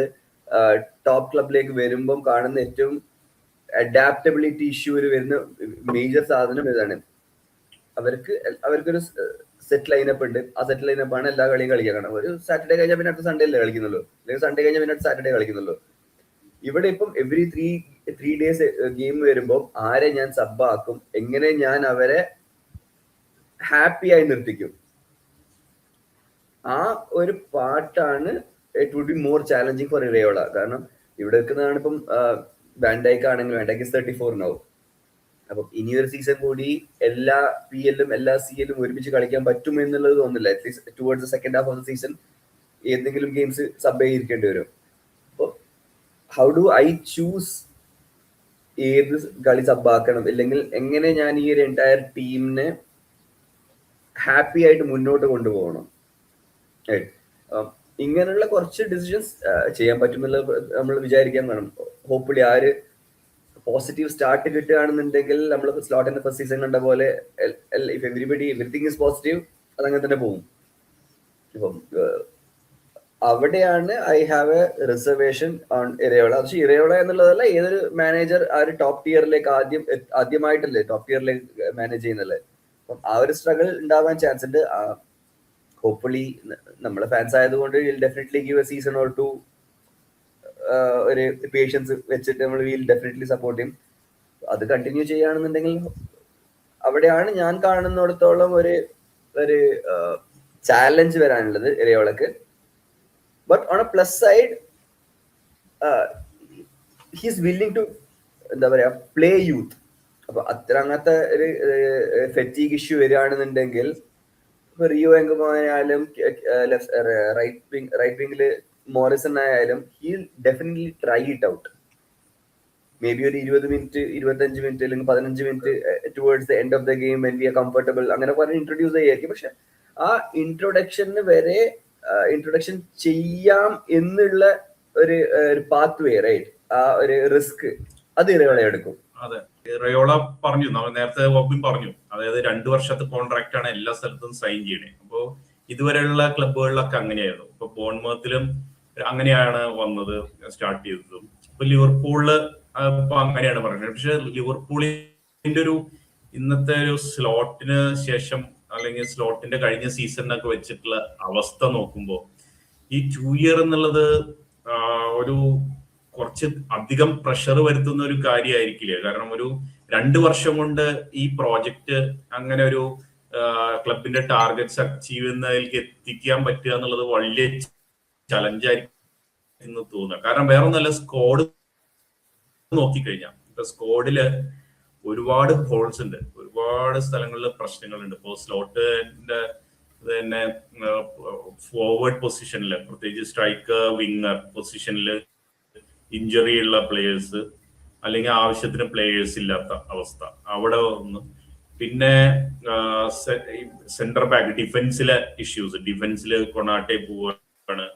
ടോപ്പ് ക്ലബിലേക്ക് വരുമ്പം കാണുന്ന ഏറ്റവും അഡാപ്റ്റബിലിറ്റി ഇഷ്യൂവിൽ വരുന്ന മേജർ സാധനം ഇതാണ്. അവർക്കൊരു സെറ്റ് ലൈനപ്പ് ഉണ്ട്. ആ സെറ്റ് ലൈനപ്പാണ് എല്ലാ കളിയും കളിക്കാൻ. കാരണം ഒരു സാറ്റർഡേ കഴിഞ്ഞാൽ പിന്നെ അടുത്ത സൺഡേ അല്ലേ കളിക്കുന്നുള്ളൂ, അല്ലെങ്കിൽ സൺഡേ കഴിഞ്ഞാൽ പിന്നെ അടുത്ത സാറ്റർഡേ കളിക്കുന്നുള്ളൂ. ഇവിടെ ഇപ്പം എവറി ത്രീ ഡേയ്സ് ഗെയിം വരുമ്പോൾ ആരെ ഞാൻ സബ് ആക്കും, എങ്ങനെ ഞാൻ അവരെ ഹാപ്പി ആയി നിർത്തിക്കും, ആ ഒരു പാർട്ടാണ് it would be more challenging for Iraola. കാരണം ഇവിടെ വെക്കുന്നതാണ് ഇപ്പം വാൻഡൈക്ക് ആണെങ്കിൽ വാൻഡൈക്ക് 34 ഉണ്ടാവും. അപ്പം ഇനിയൊരു സീസൺ കൂടി എല്ലാ PL-ഉം എല്ലാ CL-ഉം ഒരുമിച്ച് കളിക്കാൻ പറ്റും എന്നുള്ളത് തോന്നുന്നില്ല. At least towards the second half of the season ഏതെങ്കിലും ഗെയിംസ് സബ് ചെയ്തിരിക്കേണ്ടി വരും. അപ്പോൾ ഹൗ ഡു ഐ ചൂസ് ഏത് കളി സബ്ബാക്കണം, അല്ലെങ്കിൽ എങ്ങനെ ഞാൻ ഈ ഒരു എൻറ്റയർ ടീമിനെ ഹാപ്പി ആയിട്ട് മുന്നോട്ട് കൊണ്ടുപോകണം. ഇങ്ങനെയുള്ള കുറച്ച് ഡിസിഷൻസ് ചെയ്യാൻ പറ്റുമെന്നുള്ളത് നമ്മൾ വിചാരിക്കാൻ വേണം. ഹോപ്പ്ഫുള്ളി ആ ഒരു പോസിറ്റീവ് സ്റ്റാർട്ട് കിട്ടുകയാണെന്നുണ്ടെങ്കിൽ നമ്മൾ സ്ലോട്ടിന്റെ ഫസ്റ്റ് സീസൺ കണ്ട പോലെ ഇഫ് എവരിതിങ് ഇസ് പോസിറ്റീവ് അതങ്ങനെ തന്നെ പോകും. ഇപ്പം അവിടെയാണ് I have a reservation on Iraola. പക്ഷെ ഇറയോള എന്നുള്ളതല്ല, ഏതൊരു മാനേജർ ആ ഒരു ടോപ്പ് ടിയറിലേക്ക് ആദ്യമായിട്ടല്ലേ ടോപ്പ് ടിയറിലേക്ക് മാനേജ് ചെയ്യുന്നല്ലേ. അപ്പം ആ ഒരു സ്ട്രഗിൾ ഉണ്ടാവാൻ ചാൻസ് ഉണ്ട്. ഹോപ്പ്ഫുള്ളി നമ്മളെ ഫാൻസ് ആയതുകൊണ്ട് definitely give a season or two ഒരു പേഷ്യൻസ് വെച്ചിട്ട് നമ്മൾ വിൽ ഡെഫിനറ്റ്ലി സപ്പോർട്ട് ചെയ്യും. അത് കണ്ടിന്യൂ ചെയ്യുകയാണെന്നുണ്ടെങ്കിൽ അവിടെയാണ് ഞാൻ കാണുന്നിടത്തോളം ഒരു ചാലഞ്ച് വരാനുള്ളത് ഇറയോളക്ക്. But on a plus side he's willing to എന്താ പറയാ പ്ലേ യൂത്ത്. അപ്പൊ അങ്ങനത്തെ ഒരു ഫെറ്റീഗ് ഇഷ്യൂ വരികയാണെന്നുണ്ടെങ്കിൽ റിയോ എങ്കുമായാലും റൈറ്റ് വിങ്ങില് മോറിസൺ ആയാലും he definitely try it out. May be ഒരു 20 മിനിറ്റ് 25 മിനിറ്റ് അല്ലെങ്കിൽ 15 minute towards the end of the game when we are comfortable അങ്ങനെ പറഞ്ഞ് ഇൻട്രൊഡ്യൂസ് ചെയ്യായിരിക്കും. പക്ഷെ ആ ഇൻട്രൊഡക്ഷന് വരെ ഇൻട്രൊഡക്ഷൻ ചെയ്യാം എന്നുള്ള ഒരു പാത്ത് വേ, റൈറ്റ്, ആ ഒരു റിസ്ക് അത് ഇറയോള എടുക്കും. അതെ, റയോള പറഞ്ഞു, നേരത്തെ വോബിൻ പറഞ്ഞു, അതായത് 2 വർഷത്തെ കോൺട്രാക്ട് ആണ് എല്ലാ സ്ഥലത്തും സൈൻ ചെയ്യണേ. അപ്പോ ഇതുവരെയുള്ള ക്ലബുകളിലൊക്കെ അങ്ങനെയായിരുന്നു. ഇപ്പൊ ബോൺമത്തിലും അങ്ങനെയാണ് വന്നത്, സ്റ്റാർട്ട് ചെയ്തതും. ഇപ്പൊ ലിവർപൂളില് ഇപ്പൊ അങ്ങനെയാണ് പറയുന്നത്. പക്ഷെ ലിവർപൂളിന്റെ ഒരു ഇന്നത്തെ ഒരു സ്ലോട്ടിന് ശേഷം അല്ലെങ്കിൽ സ്ലോട്ടിന്റെ കഴിഞ്ഞ സീസണിനൊക്കെ വെച്ചിട്ടുള്ള അവസ്ഥ നോക്കുമ്പോൾ ഈ 2 ഇയർ എന്നുള്ളത് ഒരു കുറച്ച് അധികം പ്രഷർ വരുത്തുന്ന ഒരു കാര്യമായിരിക്കില്ലേ? കാരണം ഒരു 2 വർഷം കൊണ്ട് ഈ പ്രോജക്റ്റ് അങ്ങനെ ഒരു ക്ലബിന്റെ ടാർഗറ്റ്സ് അച്ചീവ് ചെയ്യുന്നതിലേക്ക് എത്തിക്കാൻ പറ്റുക എന്നുള്ളത് വലിയ ചലഞ്ചായിരിക്കും എന്ന് തോന്നുക. കാരണം വേറെ ഒന്നല്ല, സ്ക്വാഡ് നോക്കിക്കഴിഞ്ഞാൽ ഇപ്പൊ സ്ക്വാഡില് ഒരുപാട് ഹോൾസ് ഉണ്ട്, ഒരുപാട് സ്ഥലങ്ങളിൽ പ്രശ്നങ്ങളുണ്ട്. ഇപ്പോ സ്ലോട്ടിന്റെ തന്നെ ഫോർവേഡ് പൊസിഷനില്, പ്രത്യേകിച്ച് സ്ട്രൈക്കർ വിങ്ങർ പൊസിഷനില് ഇഞ്ചറി ഉള്ള പ്ലേയേഴ്സ് അല്ലെങ്കിൽ ആവശ്യത്തിന് പ്ലേയേഴ്സ് ഇല്ലാത്ത അവസ്ഥ അവിടെ ഒന്ന്. പിന്നെ സെന്റർ ബാക്ക് ഡിഫൻസിലെ ഇഷ്യൂസ്, ഡിഫൻസിൽ കൊണാട്ടെ പോവാണ്,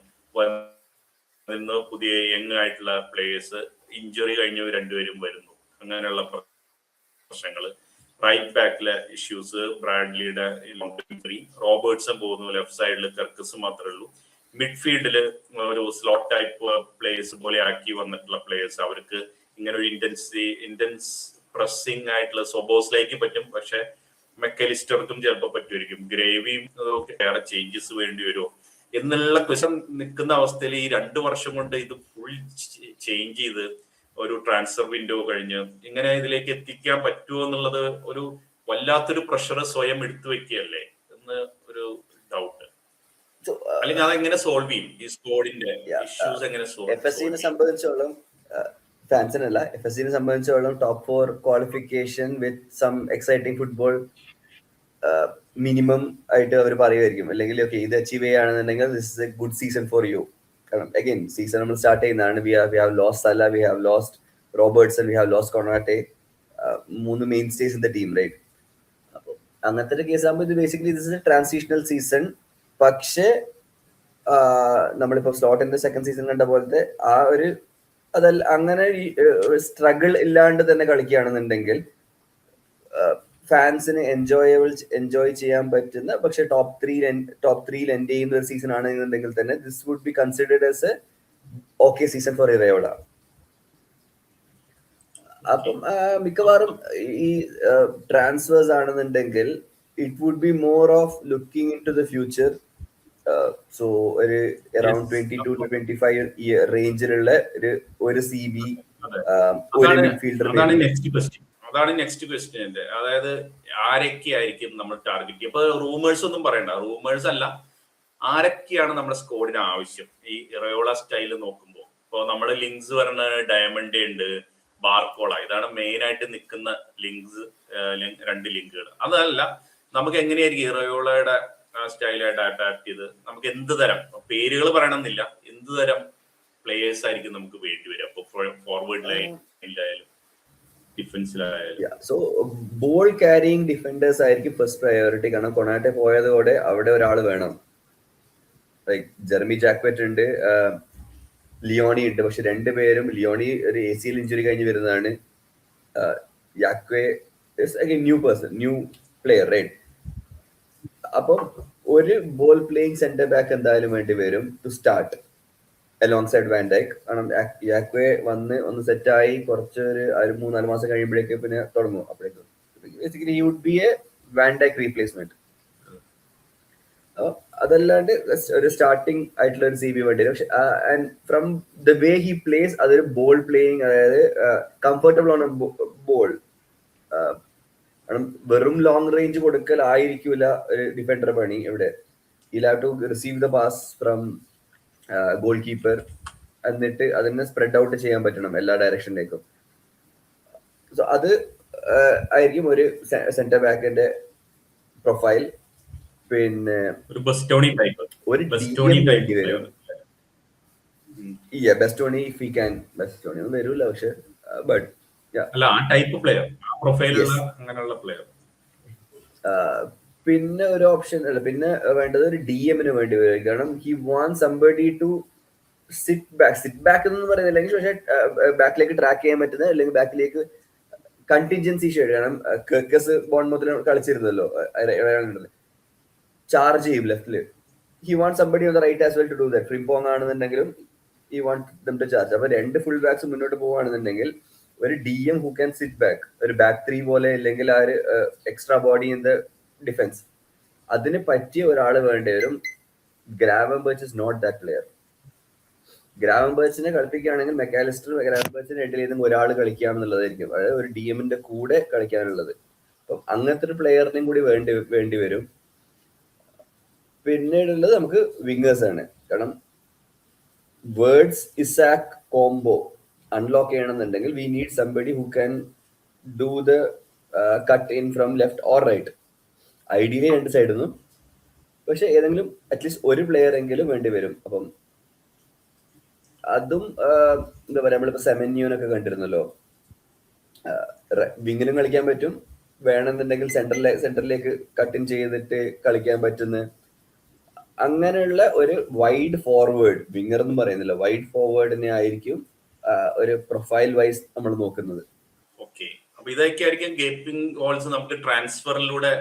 പുതിയ യങ് ആയിട്ടുള്ള പ്ലേയേഴ്സ് ഇഞ്ചറി കഴിഞ്ഞ 2 പേരും വരുന്നു, അങ്ങനെയുള്ള പ്രശ്നങ്ങള്. റൈറ്റ് ബാക്കിലെ ഇഷ്യൂസ്, ബ്രാഡ്ലിയുടെ റോബർട്ട്സൺ പോകുന്നു, ലെഫ്റ്റ് സൈഡിൽ കർക്കസ് മാത്രമേ ഉള്ളൂ. മിഡ്ഫീൽഡില് ഒരു സ്ലോട്ട് ടൈപ്പ് പ്ലേയേഴ്സ് പോലെ ആക്കി വന്നിട്ടുള്ള പ്ലേയേഴ്സ്, അവർക്ക് ഇങ്ങനെ ഒരു ഇന്റൻസ് പ്രസ്സിംഗ് ആയിട്ടുള്ള സൊബോസിലേക്ക് പറ്റും, പക്ഷെ മെക്കലിസ്റ്റർക്കും ചിലപ്പോൾ പറ്റുമായിരിക്കും. ഗ്രേവിയും ഏറെ ചേഞ്ചസ് വേണ്ടി വരുമോ എന്നുള്ള ക്വസ്റ്റൻ നിൽക്കുന്ന അവസ്ഥയിൽ ഈ 2 വർഷം കൊണ്ട് ഇത് ഫുൾ ചേഞ്ച് ചെയ്ത് ഒരു ട്രാൻസ്ഫർ വിൻഡോ കഴിഞ്ഞ് ഇങ്ങനെ ഇതിലേക്ക് എത്തിക്കാൻ പറ്റുമോ എന്നുള്ളത് ഒരു വല്ലാത്തൊരു പ്രഷർ സ്വയം എടുത്തു വെക്കുകയല്ലേ എന്ന് ഒരു ഡൗട്ട്. അല്ലെങ്കിൽ അതെങ്ങനെ സോൾവ് ചെയ്യും ഈ സ്ക്വാഡിന്റെ ഇഷ്യൂസ് എങ്ങനെ സോൾവ്? എഫ്എസ്സിനെ സംബന്ധിച്ചോളം, ഫാൻസിനല്ല, എഫ്എസ്സിനെ സംബന്ധിച്ചോളം top 4 qualification with some exciting football minimum ആയിട്ട് അവർ പറയുമായിരിക്കും. അല്ലെങ്കിൽ ഓക്കെ ഇത് അച്ചീവ് ചെയ്യുകയാണെന്നുണ്ടെങ്കിൽ this is a good season for you. കാരണം അഗൈൻ സീസൺ നമ്മൾ സ്റ്റാർട്ട് ചെയ്യുന്നതാണ്. We have lost Salah, we have lost Robertson, we have lost Konate, 3 main stays in the team, right? അപ്പോൾ അങ്ങനത്തെ ഒരു കേസ് ആകുമ്പോൾ ഇത് basically this is a transitional season. പക്ഷേ നമ്മളിപ്പോ സ്ലോട്ടിന്റെ സെക്കൻഡ് സീസൺ കണ്ട പോലത്തെ ആ ഒരു അതല്ല, അങ്ങനെ സ്ട്രഗിൾ ഇല്ലാണ്ട് തന്നെ കളിക്കുകയാണെന്നുണ്ടെങ്കിൽ ഫാൻസിന് എൻജോയ് ചെയ്യാൻ പറ്റുന്ന, പക്ഷെ ടോപ്പ് 3 എൻഡ് ചെയ്യുന്ന ഒരു സീസൺ ആണെന്നുണ്ടെങ്കിൽ തന്നെ this would be considered as a okay season for Iraola. അപ്പം മിക്കവാറും ഈ ട്രാൻസ്ഫേഴ്സ് ആണെന്നുണ്ടെങ്കിൽ it would be more of looking in to the future. So ഒരു അറൌണ്ട് 22 to 25 റേഞ്ചിലുള്ള ഒരു CB, ഒരു മിഡ്ഫീൽഡർ. അതാണ് നെക്സ്റ്റ് ക്വസ്റ്റ്യൻ. അതായത് ആരൊക്കെ ആയിരിക്കും നമ്മൾ ടാർഗറ്റ് ചെയ്യുക? ഇപ്പൊ റൂമേഴ്സ് ഒന്നും പറയണ്ട, റൂമേഴ്സ് അല്ല, ആരൊക്കെയാണ് നമ്മുടെ സ്ക്വാഡിന് ആവശ്യം ഈ ഇറയോള സ്റ്റൈല് നോക്കുമ്പോൾ? ഇപ്പൊ നമ്മുടെ ലിങ്ക്സ് പറഞ്ഞ ഡയമണ്ട് ഉണ്ട്, ബാർക്കോള, ഇതാണ് മെയിൻ ആയിട്ട് നിൽക്കുന്ന ലിങ്ക്സ്, 2 ലിങ്കുകൾ. അതല്ല, നമുക്ക് എങ്ങനെയായിരിക്കും ഇറയോളയുടെ സ്റ്റൈലായിട്ട് അഡാപ്റ്റ് ചെയ്ത് നമുക്ക് എന്ത് തരം പേരുകൾ പറയണമെന്നില്ല, എന്ത് തരം പ്ലേയേഴ്സ് ആയിരിക്കും നമുക്ക് വേണ്ടി വരിക? അപ്പൊ ഫോർവേഡ് ലൈനിലായാലും ഡിഫൻസിലായാലും. സോ ബോൾ ക്യാരിയിങ് ഡിഫൻഡേഴ്സ് ആയിരിക്കും ഫസ്റ്റ് പ്രയോറിറ്റി. കാരണം കൊണാട്ടെ പോയതോടെ അവിടെ ഒരാൾ വേണം. ലൈക് ജെർമി ജാക്വറ്റ് ഉണ്ട്, ലിയോണി ഉണ്ട്. പക്ഷെ 2 പേരും, ലിയോണി ഒരു ACL ഇഞ്ചുറി കഴിഞ്ഞ് വരുന്നതാണ്, യാക്വെ new person, new player, right? അപ്പം ഒരു ബോൾ പ്ലേയിങ് സെന്റർ ബാക്ക് എന്തായാലും വേണ്ടി വരും to start alongside Van Dijk. കാരണം യാക്വെ വന്ന് ഒന്ന് സെറ്റായി കുറച്ച് ഒരു 3-4 മാസം കഴിയുമ്പോഴേക്ക് പിന്നെ തുടങ്ങും. അപ്പോഴേക്കും basically he would be a van Dijk replacement. അതല്ലാണ്ട് ഒരു സ്റ്റാർട്ടിങ് ആയിട്ടുള്ള ഒരു CB വേണ്ടി വരും. പക്ഷെ and from the way he plays അതൊരു ബോൾ പ്ലേയിങ്, അതായത് കംഫർട്ടബിൾ ആണ് ബോൾ. വെറും ലോങ് റേഞ്ച് കൊടുക്കൽ ആയിരിക്കൂല ഒരു ഡിഫൻഡർ പണി. ഇവിടെ you have to receive the pass from goal keeper, എന്നിട്ട് അതിനെ സ്പ്രെഡ് ഔട്ട് ചെയ്യാൻ പറ്റണം എല്ലാ ഡയറക്ഷനിലേക്കും. സോ അത് ആയിരിക്കും ഒരു സെന്റർ ബാക്കിന്റെ പ്രൊഫൈൽ. പിന്നെ ഒരു ബസ്റ്റോണി ടൈപ്പ്, ഒരു ബെസ്റ്റോണി ഇഫ് ഹി ക്യാൻ. ബെസ്റ്റോണി ഒന്നും വരൂല പക്ഷെ, ബട്ട് അല്ല ആ ടൈപ്പ് പ്ലെയർ, ആ പ്രൊഫൈലുള്ള യെസ്. അങ്ങനെയുള്ള പ്ലെയർ. പിന്നെ ഒരു ഓപ്ഷൻ അല്ല, പിന്നെ വേണ്ടത് ഒരു ഡി എമ്മിന് വേണ്ടി വരും. കാരണം he want somebody to sit back എന്ന് പറയുന്നില്ലെങ്കിൽ പക്ഷെ ബാക്കിലേക്ക് ട്രാക്ക് ചെയ്യാൻ പറ്റുന്ന, അല്ലെങ്കിൽ ബാക്കിലേക്ക് കണ്ടിൻജൻസി ഷെയ്ഡ്. കാരണം കെർക്കസ് ബോൺമത്തിൽ കളിച്ചിരുന്നല്ലോ, ചാർജ് ചെയ്യും ലെഫ്റ്റില്. He want somebody on the right as well to do that. Frimpong ആണെന്നുണ്ടെങ്കിലും he want them to charge. അപ്പൊ രണ്ട് ഫുൾ ബാക്സ് മുന്നോട്ട് പോവുകയാണെന്നുണ്ടെങ്കിൽ ഒരു D M who can sit back, ഒരു ബാക്ക് ത്രീ പോലെ, അല്ലെങ്കിൽ ആ ഒരു extra body in the defence, അതിന് പറ്റിയ ഒരാൾ വേണ്ടി വരും. Gravenberch is not that player. ഗ്രാവൻബെർച്ചിനെ കളിപ്പിക്കുകയാണെങ്കിൽ മെക്കാലിസ്റ്റർ ഗ്രാവൻബെർച്ചിന് ഇടയിൽ നിന്ന് ഒരാൾ കളിക്കാമെന്നുള്ളതായിരിക്കും, അതായത് ഒരു ഡി എമ്മിന്റെ കൂടെ കളിക്കാനുള്ളത്. അപ്പം അങ്ങനത്തെ ഒരു പ്ലെയറിനെയും കൂടി വേണ്ടി വരും. പിന്നീടുള്ളത് നമുക്ക് വിങ്ങേഴ്സ് ആണ്. കാരണം വേർഡ്സ് ഇസാക്ക് കോംബോ അൺലോക്ക് ചെയ്യണമെന്നുണ്ടെങ്കിൽ we need somebody who can do the cut in from left or right. Ideally രണ്ട് സൈഡിൽ നിന്നും, പക്ഷെ ഏതെങ്കിലും അറ്റ്ലീസ്റ്റ് ഒരു പ്ലെയർ എങ്കിലും വേണ്ടി വരും. അപ്പം അതും എന്താ പറയാ, നമ്മളിപ്പോ സെമന്യൂനൊക്കെ കണ്ടിരുന്നല്ലോ, വിങ്ങിലും കളിക്കാൻ പറ്റും, വേണമെന്നുണ്ടെങ്കിൽ സെന്ററിലേക്ക് കട്ടിൻ ചെയ്തിട്ട് കളിക്കാൻ പറ്റുന്ന അങ്ങനെയുള്ള ഒരു വൈഡ് ഫോർവേഡ് വിങ്ങർ എന്ന് പറയുന്നില്ല, വൈഡ് ഫോർവേഡിനെ ആയിരിക്കും ഒരു പ്രൊഫൈൽ വൈസ് നമ്മൾ നോക്കുന്നത്. ഓക്കെ, അപ്പൊ ഇതൊക്കെ ആയിരിക്കും ഗേപ്പിംഗ് ഹോൾസ് നമുക്ക് ട്രാൻസ്ഫറിലൂടെ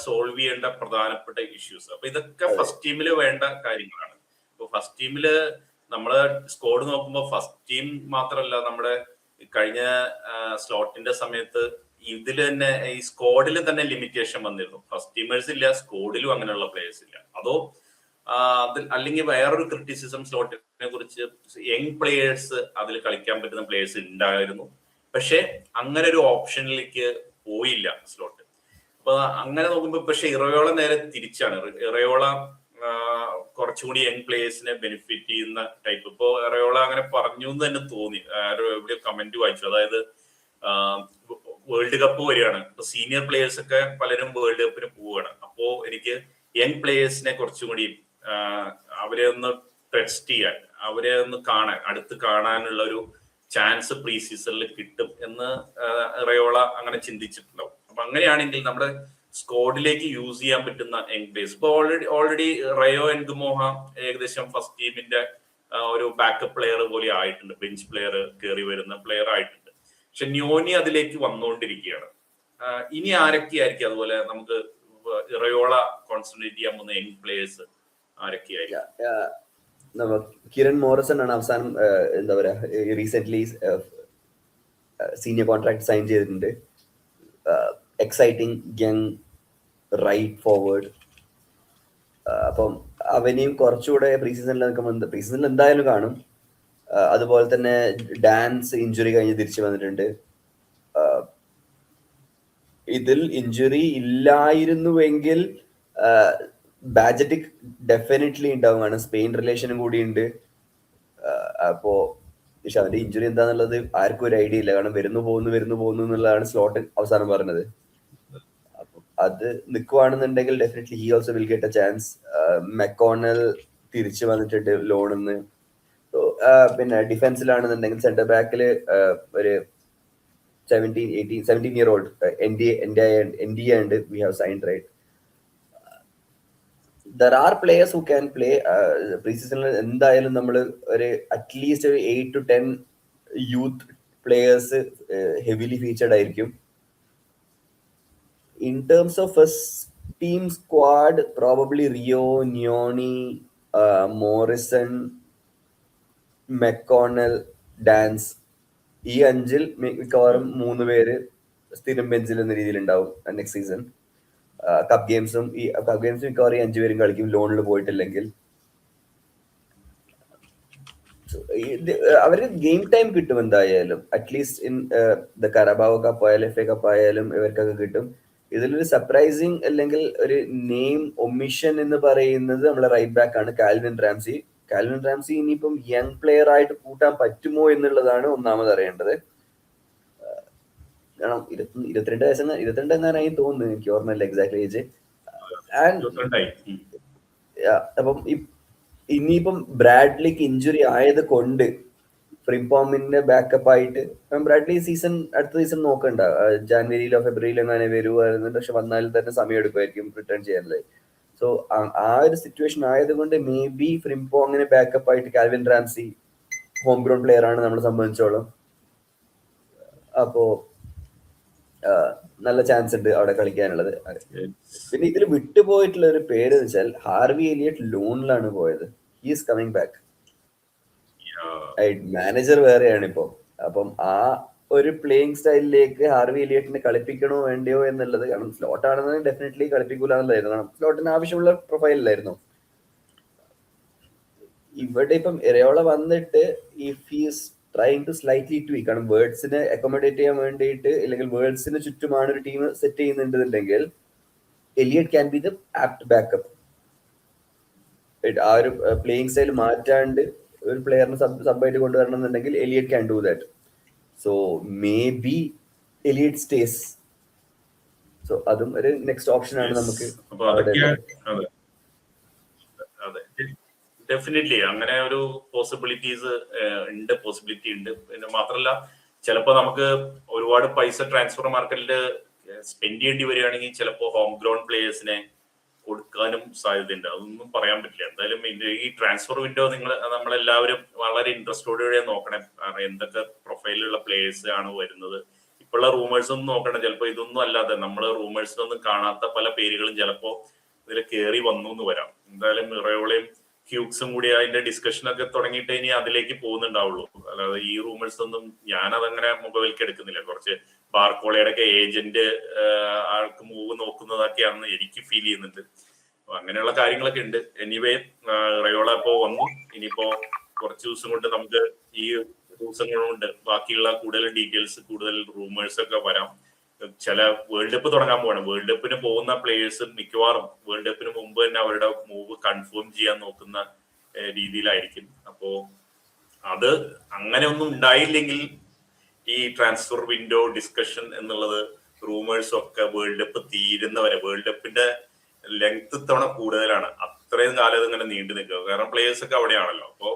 സോൾവ് ചെയ്യേണ്ട പ്രധാനപ്പെട്ട ഇഷ്യൂസ്. അപ്പൊ ഇതൊക്കെ ഫസ്റ്റ് ടീമിൽ വേണ്ട കാര്യങ്ങളാണ്. ഇപ്പൊ ഫസ്റ്റ് ടീമില് നമ്മള് സ്ക്വാഡ് നോക്കുമ്പോൾ ഫസ്റ്റ് ടീം മാത്രമല്ല, നമ്മുടെ കഴിഞ്ഞ സ്ലോട്ടിന്റെ സമയത്ത് ഇതിൽ തന്നെ ഈ സ്ക്വാഡിൽ തന്നെ ലിമിറ്റേഷൻ വന്നിരുന്നു. ഫസ്റ്റ് ടീമേഴ്സ് ഇല്ല, സ്ക്വാഡിലും അങ്ങനെയുള്ള പ്ലേയേഴ്സ് ഇല്ല. അതോ അല്ലെങ്കിൽ വേറൊരു ക്രിറ്റിസിസം സ്ലോട്ടിനെ കുറിച്ച്, യങ് പ്ലേയേഴ്സ് അതിൽ കളിക്കാൻ പറ്റുന്ന പ്ലേയേഴ്സ് ഉണ്ടായിരുന്നു, പക്ഷെ അങ്ങനെ ഒരു ഓപ്ഷനിലേക്ക് പോയില്ല സ്ലോട്ട്. അപ്പൊ അങ്ങനെ നോക്കുമ്പോ പക്ഷെ ഇറയോള നേരെ തിരിച്ചാണ്. ഇറയോള കുറച്ചുകൂടി യങ് പ്ലേയേഴ്സിനെ ബെനിഫിറ്റ് ചെയ്യുന്ന ടൈപ്പ്. ഇപ്പോ ഇറയോള അങ്ങനെ പറഞ്ഞു എന്ന് തന്നെ തോന്നി, എവിടെയോ കമന്റ് വായിച്ചു. അതായത് വേൾഡ് കപ്പ് വരികയാണ്, സീനിയർ പ്ലേയേഴ്സ് ഒക്കെ പലരും വേൾഡ് കപ്പിന് പോവുകയാണ്. അപ്പോ എനിക്ക് യങ് പ്ലേയേഴ്സിനെ കുറച്ചും കൂടി അവരെ ഒന്ന് ടെസ്റ്റ് ചെയ്യാൻ, അവരെ ഒന്ന് കാണാൻ, അടുത്ത് കാണാനുള്ള ഒരു ചാൻസ് പ്രീ സീസണിൽ കിട്ടും എന്ന് റയോള അങ്ങനെ ചിന്തിച്ചിട്ടുണ്ടാവും. അപ്പൊ അങ്ങനെയാണെങ്കിൽ നമ്മുടെ സ്ക്വാഡിലേക്ക് യൂസ് ചെയ്യാൻ പറ്റുന്ന യങ് പ്ലേയേഴ്സ് ഇപ്പൊ ഓൾറെഡി റയോ എൻഗുമോഹ ഏകദേശം ഫസ്റ്റ് ടീമിന്റെ ഒരു ബാക്കപ്പ് പ്ലെയർ പോലെ ആയിട്ടുണ്ട്, ബെഞ്ച് പ്ലെയർ കയറി വരുന്ന പ്ലെയർ ആയിട്ടുണ്ട്. പക്ഷെ ന്യോനി അതിലേക്ക് വന്നുകൊണ്ടിരിക്കുകയാണ്. ഇനി ആരൊക്കെയായിരിക്കും അതുപോലെ നമുക്ക് റയോള കോൺസെൻട്രേറ്റ് ചെയ്യാൻ പോകുന്ന യങ് പ്ലേയേഴ്സ് ആരൊക്കെയായിരിക്കും? കിരൺ മോറിസൺ ആണ് അവസാനം എന്താ പറയാ റീസെന്റ് സീനിയർ കോൺട്രാക്ട് സൈൻ ചെയ്തിട്ടുണ്ട്. Exciting young right forward. അപ്പം അവനെയും കുറച്ചുകൂടെ പ്രീ സീസണിൽ എന്തായാലും കാണും. അതുപോലെ തന്നെ ഡാൻസ് ഇഞ്ചുറി കഴിഞ്ഞ് തിരിച്ചു വന്നിട്ടുണ്ട്. ഇതിൽ ഇഞ്ചുറി ഇല്ലായിരുന്നുവെങ്കിൽ ബാജറ്റിക് ഡെഫിനറ്റ്ലി ഉണ്ടാവുകയാണ്. സ്പെയിൻ റിലേഷനും കൂടി ഉണ്ട്. അപ്പോ പക്ഷെ അവന്റെ ഇഞ്ചുറി എന്താന്നുള്ളത് ആർക്കും ഒരു ഐഡിയ ഇല്ല. കാരണം വരുന്നു പോകുന്നു എന്നുള്ളതാണ് സ്ലോട്ട് അവസാനം പറഞ്ഞത്. അപ്പൊ അത് നിൽക്കുവാണെന്നുണ്ടെങ്കിൽ definitely he also will get a chance. McConnell തിരിച്ചു വന്നിട്ടുണ്ട് ലോണിന്ന്. പിന്നെ ഡിഫൻസിലാണെന്നുണ്ടെങ്കിൽ സെന്റർ ബാക്കില് ഒരു 17-year-old NDA ഉണ്ട്. We have signed, right? There are players who can play. Pre-seasonൽ എന്തായാലും നമ്മൾ ഒരു അറ്റ്ലീസ്റ്റ് ഒരു 8 to 10 youth players heavily featured ആയിരിക്കും. In terms of first team squad, probably Rio, Nioni, Morrison, McConnell, Danns, ഈ 5 മിക്കവാറും 3 പേര് സ്ഥിരം ബെഞ്ചിൽ എന്ന രീതിയിൽ ഉണ്ടാവും നെക്സ്റ്റ് സീസൺ. കപ്പ് ഗെയിംസും മിക്കവാറും 5 പേരും കളിക്കും ലോണിൽ പോയിട്ടില്ലെങ്കിൽ. അവർക്ക് ഗെയിം ടൈം കിട്ടും എന്തായാലും. At least in the Carabao cup ആയാലും FA കപ്പ് ആയാലും ഇവർക്കൊക്കെ കിട്ടും. ഇതിലൊരു സർപ്രൈസിങ് അല്ലെങ്കിൽ ഒരു നെയിം ഒമിഷൻ എന്ന് പറയുന്നത് നമ്മളെ റൈറ്റ് ബാക്ക് ആണ് കാൽവിൻ റാംസി. കാൽവിൻ റാംസി ഇനിയിപ്പം യങ് പ്ലെയർ ആയിട്ട് കൂട്ടാൻ പറ്റുമോ എന്നുള്ളതാണ് ഒന്നാമത് അറിയേണ്ടത്. കാരണം 22 എന്നായി തോന്നുന്നു, എനിക്ക് ഓർമ്മയില്ല എക്സാക്ട് ഏജ്. അപ്പം ഇനിയിപ്പം ബ്രാഡ്ലിക്ക് ഇഞ്ചുറി ആയത് കൊണ്ട് ഫ്രിംപോമിന്റെ ബാക്കപ്പ് ആയിട്ട് ബ്രാഡ്ലി സീസൺ അടുത്ത സീസൺ നോക്കണ്ട, ജാനുവരിയിലോ ഫെബ്രുവരിയിലോ അങ്ങനെ വരുമായിരുന്നു. പക്ഷെ വന്നാൽ തന്നെ സമയം എടുക്കുമായിരിക്കും റിട്ടേൺ ചെയ്യാനല്ലേ. സോ ആ ഒരു സിറ്റുവേഷൻ ആയതുകൊണ്ട് മേ ബി ഫ്രിംപോങ്ങിന് ബാക്കപ്പ് ആയിട്ട് Calvin Ramsay home ground player ആണ് നമ്മളെ സംബന്ധിച്ചോളം. അപ്പോ നല്ല ചാൻസ് ഉണ്ട് അവിടെ കളിക്കാനുള്ളത്. പിന്നെ ഇതിൽ വിട്ടുപോയിട്ടുള്ള ഒരു പേര് എന്ന് വെച്ചാൽ ഹാർവി എലിയട്ട് ലോണിലാണ് പോയത്. He is coming back. Manager വേറെയാണ് ഇപ്പോ. അപ്പം ആ ഒരു പ്ലേയിങ് സ്റ്റൈലിലേക്ക് ഹാർവി എലിയട്ടിനെ കളിപ്പിക്കണോ വേണ്ടയോ എന്നുള്ളത്, കാരണം സ്ലോട്ട് ആണെന്ന് ഡെഫിനറ്റ്ലി കളിപ്പിക്കൂല എന്നുള്ളതായിരുന്നു. കാരണം സ്ലോട്ടിന് ആവശ്യമുള്ള പ്രൊഫൈലിലായിരുന്നു. ഇവിടെ ഇപ്പം എറയോള വന്നിട്ട് if he's trying to slightly tweak, കാരണം വേർഡ്സിനെ അക്കോമഡേറ്റ് ചെയ്യാൻ വേണ്ടിയിട്ട് അല്ലെങ്കിൽ വേർഡ്സിന് ചുറ്റുമാണ് ഒരു ടീം സെറ്റ് ചെയ്യുന്നുണ്ടെന്നുണ്ടെങ്കിൽ Elliott can be the apt backup. ആ ഒരു പ്ലേയിങ് സ്റ്റൈൽ മാറ്റാണ്ട് ഒരു പ്ലെയറിനെ സബായിട്ട് കൊണ്ടുവരണം എന്നുണ്ടെങ്കിൽ Elliott can do that. So maybe Elliott stays. So അതും ഒരു നെക്സ്റ്റ് ഓപ്ഷൻ ആണ് നമുക്ക്. ഡെഫിനറ്റ്ലി അങ്ങനെ ഒരു പോസിബിലിറ്റീസ് ഉണ്ട്, പോസിബിലിറ്റി ഉണ്ട്. പിന്നെ മാത്രമല്ല ചിലപ്പോൾ നമുക്ക് ഒരുപാട് പൈസ ട്രാൻസ്ഫർ മാർക്കറ്റിൽ സ്പെൻഡ് ചെയ്യേണ്ടി വരികയാണെങ്കിൽ ചിലപ്പോൾ ഹോം ഗ്രൗണ്ട് പ്ലേയേഴ്സിനെ കൊടുക്കാനും സാധ്യതയുണ്ട്. അതൊന്നും പറയാൻ പറ്റില്ല. എന്തായാലും ഈ ട്രാൻസ്ഫർ വിൻഡോ നമ്മളെല്ലാവരും വളരെ ഇൻട്രസ്റ്റോടെ നോക്കണം. കാരണം എന്തൊക്കെ പ്രൊഫൈലുള്ള പ്ലേയേഴ്സ് ആണ് വരുന്നത്. ഇപ്പോഴുള്ള റൂമേഴ്സ് ഒന്നും നോക്കണം. ചിലപ്പോൾ ഇതൊന്നും അല്ലാതെ നമ്മൾ റൂമേഴ്സിലൊന്നും കാണാത്ത പല പേരുകളും ചിലപ്പോൾ ഇതിൽ കയറി വന്നു എന്ന് വരാം. എന്തായാലും ഇറയോളയും ഹ്യൂക്സും കൂടി അതിന്റെ ഡിസ്കഷനൊക്കെ തുടങ്ങിയിട്ട് ഇനി അതിലേക്ക് പോകുന്നുണ്ടാവുള്ളൂ. അല്ലാതെ ഈ റൂമേഴ്സ് ഒന്നും ഞാനതങ്ങനെ മുഖവിലേക്ക് എടുക്കുന്നില്ല. കുറച്ച് ബാർക്കോളയുടെ ഒക്കെ ഏജന്റ് ആൾക്ക് മൂവ് നോക്കുന്നതൊക്കെയാണെന്ന് എനിക്ക് ഫീൽ ചെയ്യുന്നുണ്ട്. അങ്ങനെയുള്ള കാര്യങ്ങളൊക്കെ ഉണ്ട്. എനിവേ റയോള ഇപ്പോ വന്നു. ഇനിയിപ്പോ കുറച്ച് ദിവസം കൊണ്ട് നമുക്ക് ഈ ദിവസങ്ങൾ കൊണ്ട് ബാക്കിയുള്ള കൂടുതൽ ഡീറ്റെയിൽസ്, കൂടുതൽ റൂമേഴ്സ് ഒക്കെ വരാം. ചില വേൾഡ് കപ്പ് തുടങ്ങാൻ പോവാണ്. വേൾഡ് കപ്പിന് പോകുന്ന പ്ലേയേഴ്സ് മിക്കവാറും വേൾഡ് കപ്പിന് മുമ്പ് തന്നെ അവരുടെ മൂവ് കൺഫേം ചെയ്യാൻ നോക്കുന്ന രീതിയിലായിരിക്കും. അപ്പോ അത് അങ്ങനെ ഒന്നും ഉണ്ടായില്ലെങ്കിൽ ഈ ട്രാൻസ്ഫർ വിൻഡോ ഡിസ്കഷൻ എന്നുള്ളത് റൂമേഴ്സ് ഒക്കെ വേൾഡ് കപ്പ് തീരുന്നവരെ, വേൾഡ് കപ്പിന്റെ ലെങ്ത് തവണ കൂടുതലാണ്. അത്രയും കാലം ഇങ്ങനെ നീണ്ടു നിൽക്കുക. കാരണം പ്ലേയേഴ്സ് ഒക്കെ അവിടെയാണല്ലോ. അപ്പോ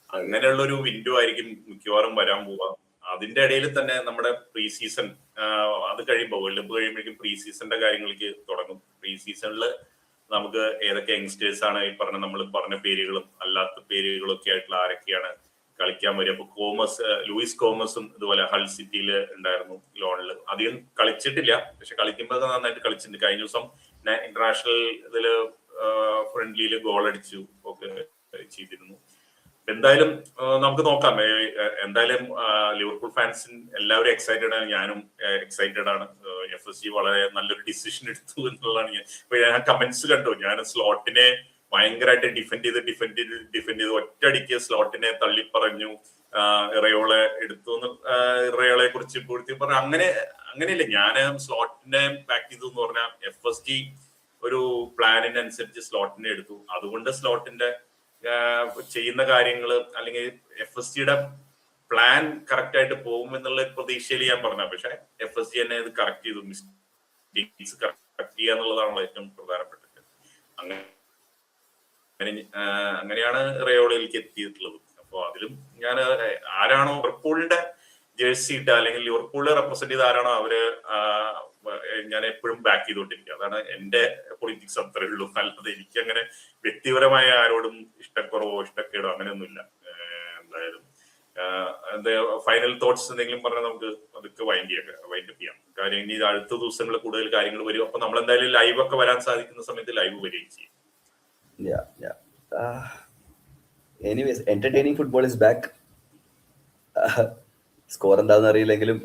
അങ്ങനെയുള്ള ഒരു വിൻഡോ ആയിരിക്കും മിക്കവാറും വരാൻ പോവാ. അതിന്റെ ഇടയിൽ തന്നെ നമ്മുടെ പ്രീ സീസൺ അത് കഴിയുമ്പോൾ, വേൾഡ് കപ്പ് കഴിയുമ്പോഴേക്കും പ്രീ സീസണിന്റെ കാര്യങ്ങൾക്ക് തുടങ്ങും. പ്രീ സീസണിൽ നമുക്ക് ഏതൊക്കെ യങ്സ്റ്റേഴ്സ് ആണ് ഈ നമ്മൾ പറഞ്ഞ പേരുകളും അല്ലാത്ത പേരുകളും ഒക്കെ ആയിട്ടുള്ള ആരൊക്കെയാണ് കളിക്കാൻ വരിക. അപ്പൊ ലൂയിസ് കോമസും ഇതുപോലെ ഹൾ സിറ്റിയിൽ ഉണ്ടായിരുന്നു ലോണിൽ. അധികം കളിച്ചിട്ടില്ല, പക്ഷെ കളിക്കുമ്പോൾ നന്നായിട്ട് കളിച്ചിട്ടുണ്ട്. കഴിഞ്ഞ ദിവസം ഇന്റർനാഷണൽ ഇതില് ഫ്രണ്ട്ലിയില് ഗോൾ അടിച്ചു ഒക്കെ ചെയ്തിരുന്നു. എന്തായാലും നമുക്ക് നോക്കാം. എന്തായാലും ലിവർപൂൾ ഫാൻസിൻ എല്ലാവരും എക്സൈറ്റഡ് ആണ്. ഞാനും എക്സൈറ്റഡ് ആണ്. FSG വളരെ നല്ലൊരു ഡിസിഷൻ എടുത്തു എന്നുള്ളതാണ് ഞാൻ കമന്റ്സ് കണ്ടു. ഞാൻ സ്ലോട്ടിനെ ഭയങ്കരമായിട്ട് ഡിഫെൻഡ് ചെയ്ത് ഒറ്റയടിക്ക് സ്ലോട്ടിനെ തള്ളി പറഞ്ഞു. ഇറയോളെ എടുത്തു എന്ന് ഇറയോളെ കുറിച്ച് പൂഴ്ത്തി പറഞ്ഞു. അങ്ങനെയില്ല. ഞാൻ സ്ലോട്ടിനെ ബാക്ക് ചെയ്തു എന്ന് പറഞ്ഞാൽ FSG ഒരു പ്ലാനിനനുസരിച്ച് സ്ലോട്ടിനെ എടുത്തു. അതുകൊണ്ട് സ്ലോട്ടിന്റെ ചെയ്യുന്ന കാര്യങ്ങൾ അല്ലെങ്കിൽ FSGയുടെ പ്ലാൻ കറക്റ്റ് ആയിട്ട് പോകും എന്നുള്ള പ്രതീക്ഷയിൽ ഞാൻ പറഞ്ഞ. പക്ഷെ FSG തന്നെ ഇത് കറക്റ്റ് ചെയ്തു. മിസ്റ്റേക്സ് കറക്റ്റ് ചെയ്യുക എന്നുള്ളതാണല്ലോ ഏറ്റവും പ്രധാനപ്പെട്ടത്. അങ്ങനെയാണ് റയോളയിലേക്ക് എത്തിയിട്ടുള്ളത്. അപ്പൊ അതിലും ഞാൻ ആരാണോ ലിവർപൂളിന്റെ ജേഴ്സി ഇട്ട അല്ലെങ്കിൽ ലിവർപൂളിനെ റെപ്രസെന്റ് ചെയ്ത ആരാണോ അവര് ഞാൻ എപ്പോഴും ബാക്ക് ചെയ്തോണ്ടിരിക്കുക. അതാണ് എന്റെ പൊളിറ്റിക്സ്. അത്രേ ഉള്ളൂ. അല്ലാതെ എനിക്ക് അങ്ങനെ വ്യക്തിപരമായ ആരോടും ഇഷ്ടക്കുറവോ ഇഷ്ടക്കേടോ അങ്ങനെയൊന്നുമില്ല. എന്തായാലും ഫൈനൽ തോട്ട്സ് എന്തെങ്കിലും പറഞ്ഞാൽ നമുക്ക് അതൊക്കെ വൈൻഡ് അപ്പ് ചെയ്യാം. കാര്യം ഇനി അടുത്ത ദിവസങ്ങളിൽ കൂടുതൽ കാര്യങ്ങൾ വരും. അപ്പൊ നമ്മൾ എന്തായാലും ലൈവ് ഒക്കെ വരാൻ സാധിക്കുന്ന സമയത്ത് ലൈവ് വരികയും ചെയ്യും. Anyways entertaining football is back. Score എന്താണെന്ന് അറിയില്ലെങ്കിലും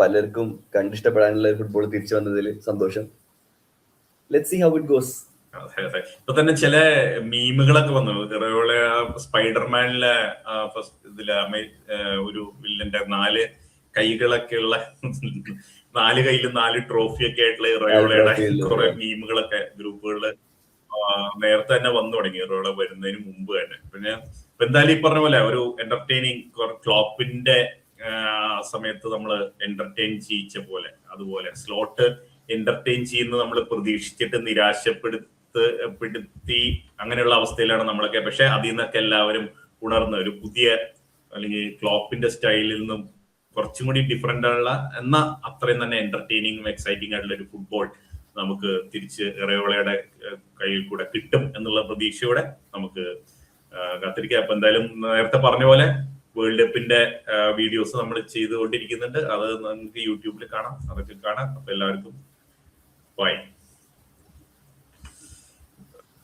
പലർക്കും കണ്ടിഷ്ടപ്പെടാനുള്ള ഫുട്ബോൾ തിരിച്ചു വന്നതിൽ സന്തോഷം. Let's see how it goes. ഇപ്പൊ തന്നെ ചില മീമുകളൊക്കെ വന്നു. ഇറയോളെ സ്പൈഡർമാനിലെ ഫസ്റ്റ് ഇതില് ഒരു വില്ലന്റെ 4 കൈകളൊക്കെ ഉള്ള 4 കൈയിൽ 4 ട്രോഫി ഒക്കെ ആയിട്ടുള്ള ഇറയോളയുടെ കുറെ മീമുകളൊക്കെ ഗ്രൂപ്പുകളില് നേരത്തെ തന്നെ വന്നു തുടങ്ങി. ഇറയോള വരുന്നതിന് മുമ്പ് തന്നെ. പിന്നെ എന്തായാലും ഈ പറഞ്ഞ പോലെ ഒരു എന്റർടൈനിങ് ക്ലോപ്പിന്റെ സമയത്ത് നമ്മൾ എന്റർടൈൻ ചെയ്യിച്ച പോലെ അതുപോലെ സ്ലോട്ട് എന്റർടൈൻ ചെയ്യുന്നത് നമ്മൾ പ്രതീക്ഷിച്ചിട്ട് പെടുത്തി അങ്ങനെയുള്ള അവസ്ഥയിലാണ് നമ്മളൊക്കെ. പക്ഷെ അതിൽ നിന്നൊക്കെ എല്ലാവരും ഉണർന്ന് ഒരു പുതിയ അല്ലെങ്കിൽ ക്ലോപ്പിന്റെ സ്റ്റൈലിൽ നിന്നും കുറച്ചും കൂടി ഡിഫറെന്റ് ഉള്ള എന്നാൽ അത്രയും തന്നെ എന്റർടൈനിങ്ങും എക്സൈറ്റിംഗ് ആയിട്ടുള്ള ഒരു ഫുട്ബോൾ നമുക്ക് തിരിച്ച് എറയോളയുടെ കയ്യിൽ കൂടെ കിട്ടും എന്നുള്ള പ്രതീക്ഷയോടെ നമുക്ക് കാത്തിരിക്കാം. അപ്പൊ എന്തായാലും നേരത്തെ പറഞ്ഞ പോലെ വേൾഡ് കപ്പിന്റെ വീഡിയോസ് നമ്മൾ ചെയ്തുകൊണ്ടിരിക്കുന്നുണ്ട്. അത് നമുക്ക് യൂട്യൂബിൽ കാണാം, അതൊക്കെ കാണാം. അപ്പൊ എല്ലാവർക്കും ബൈ.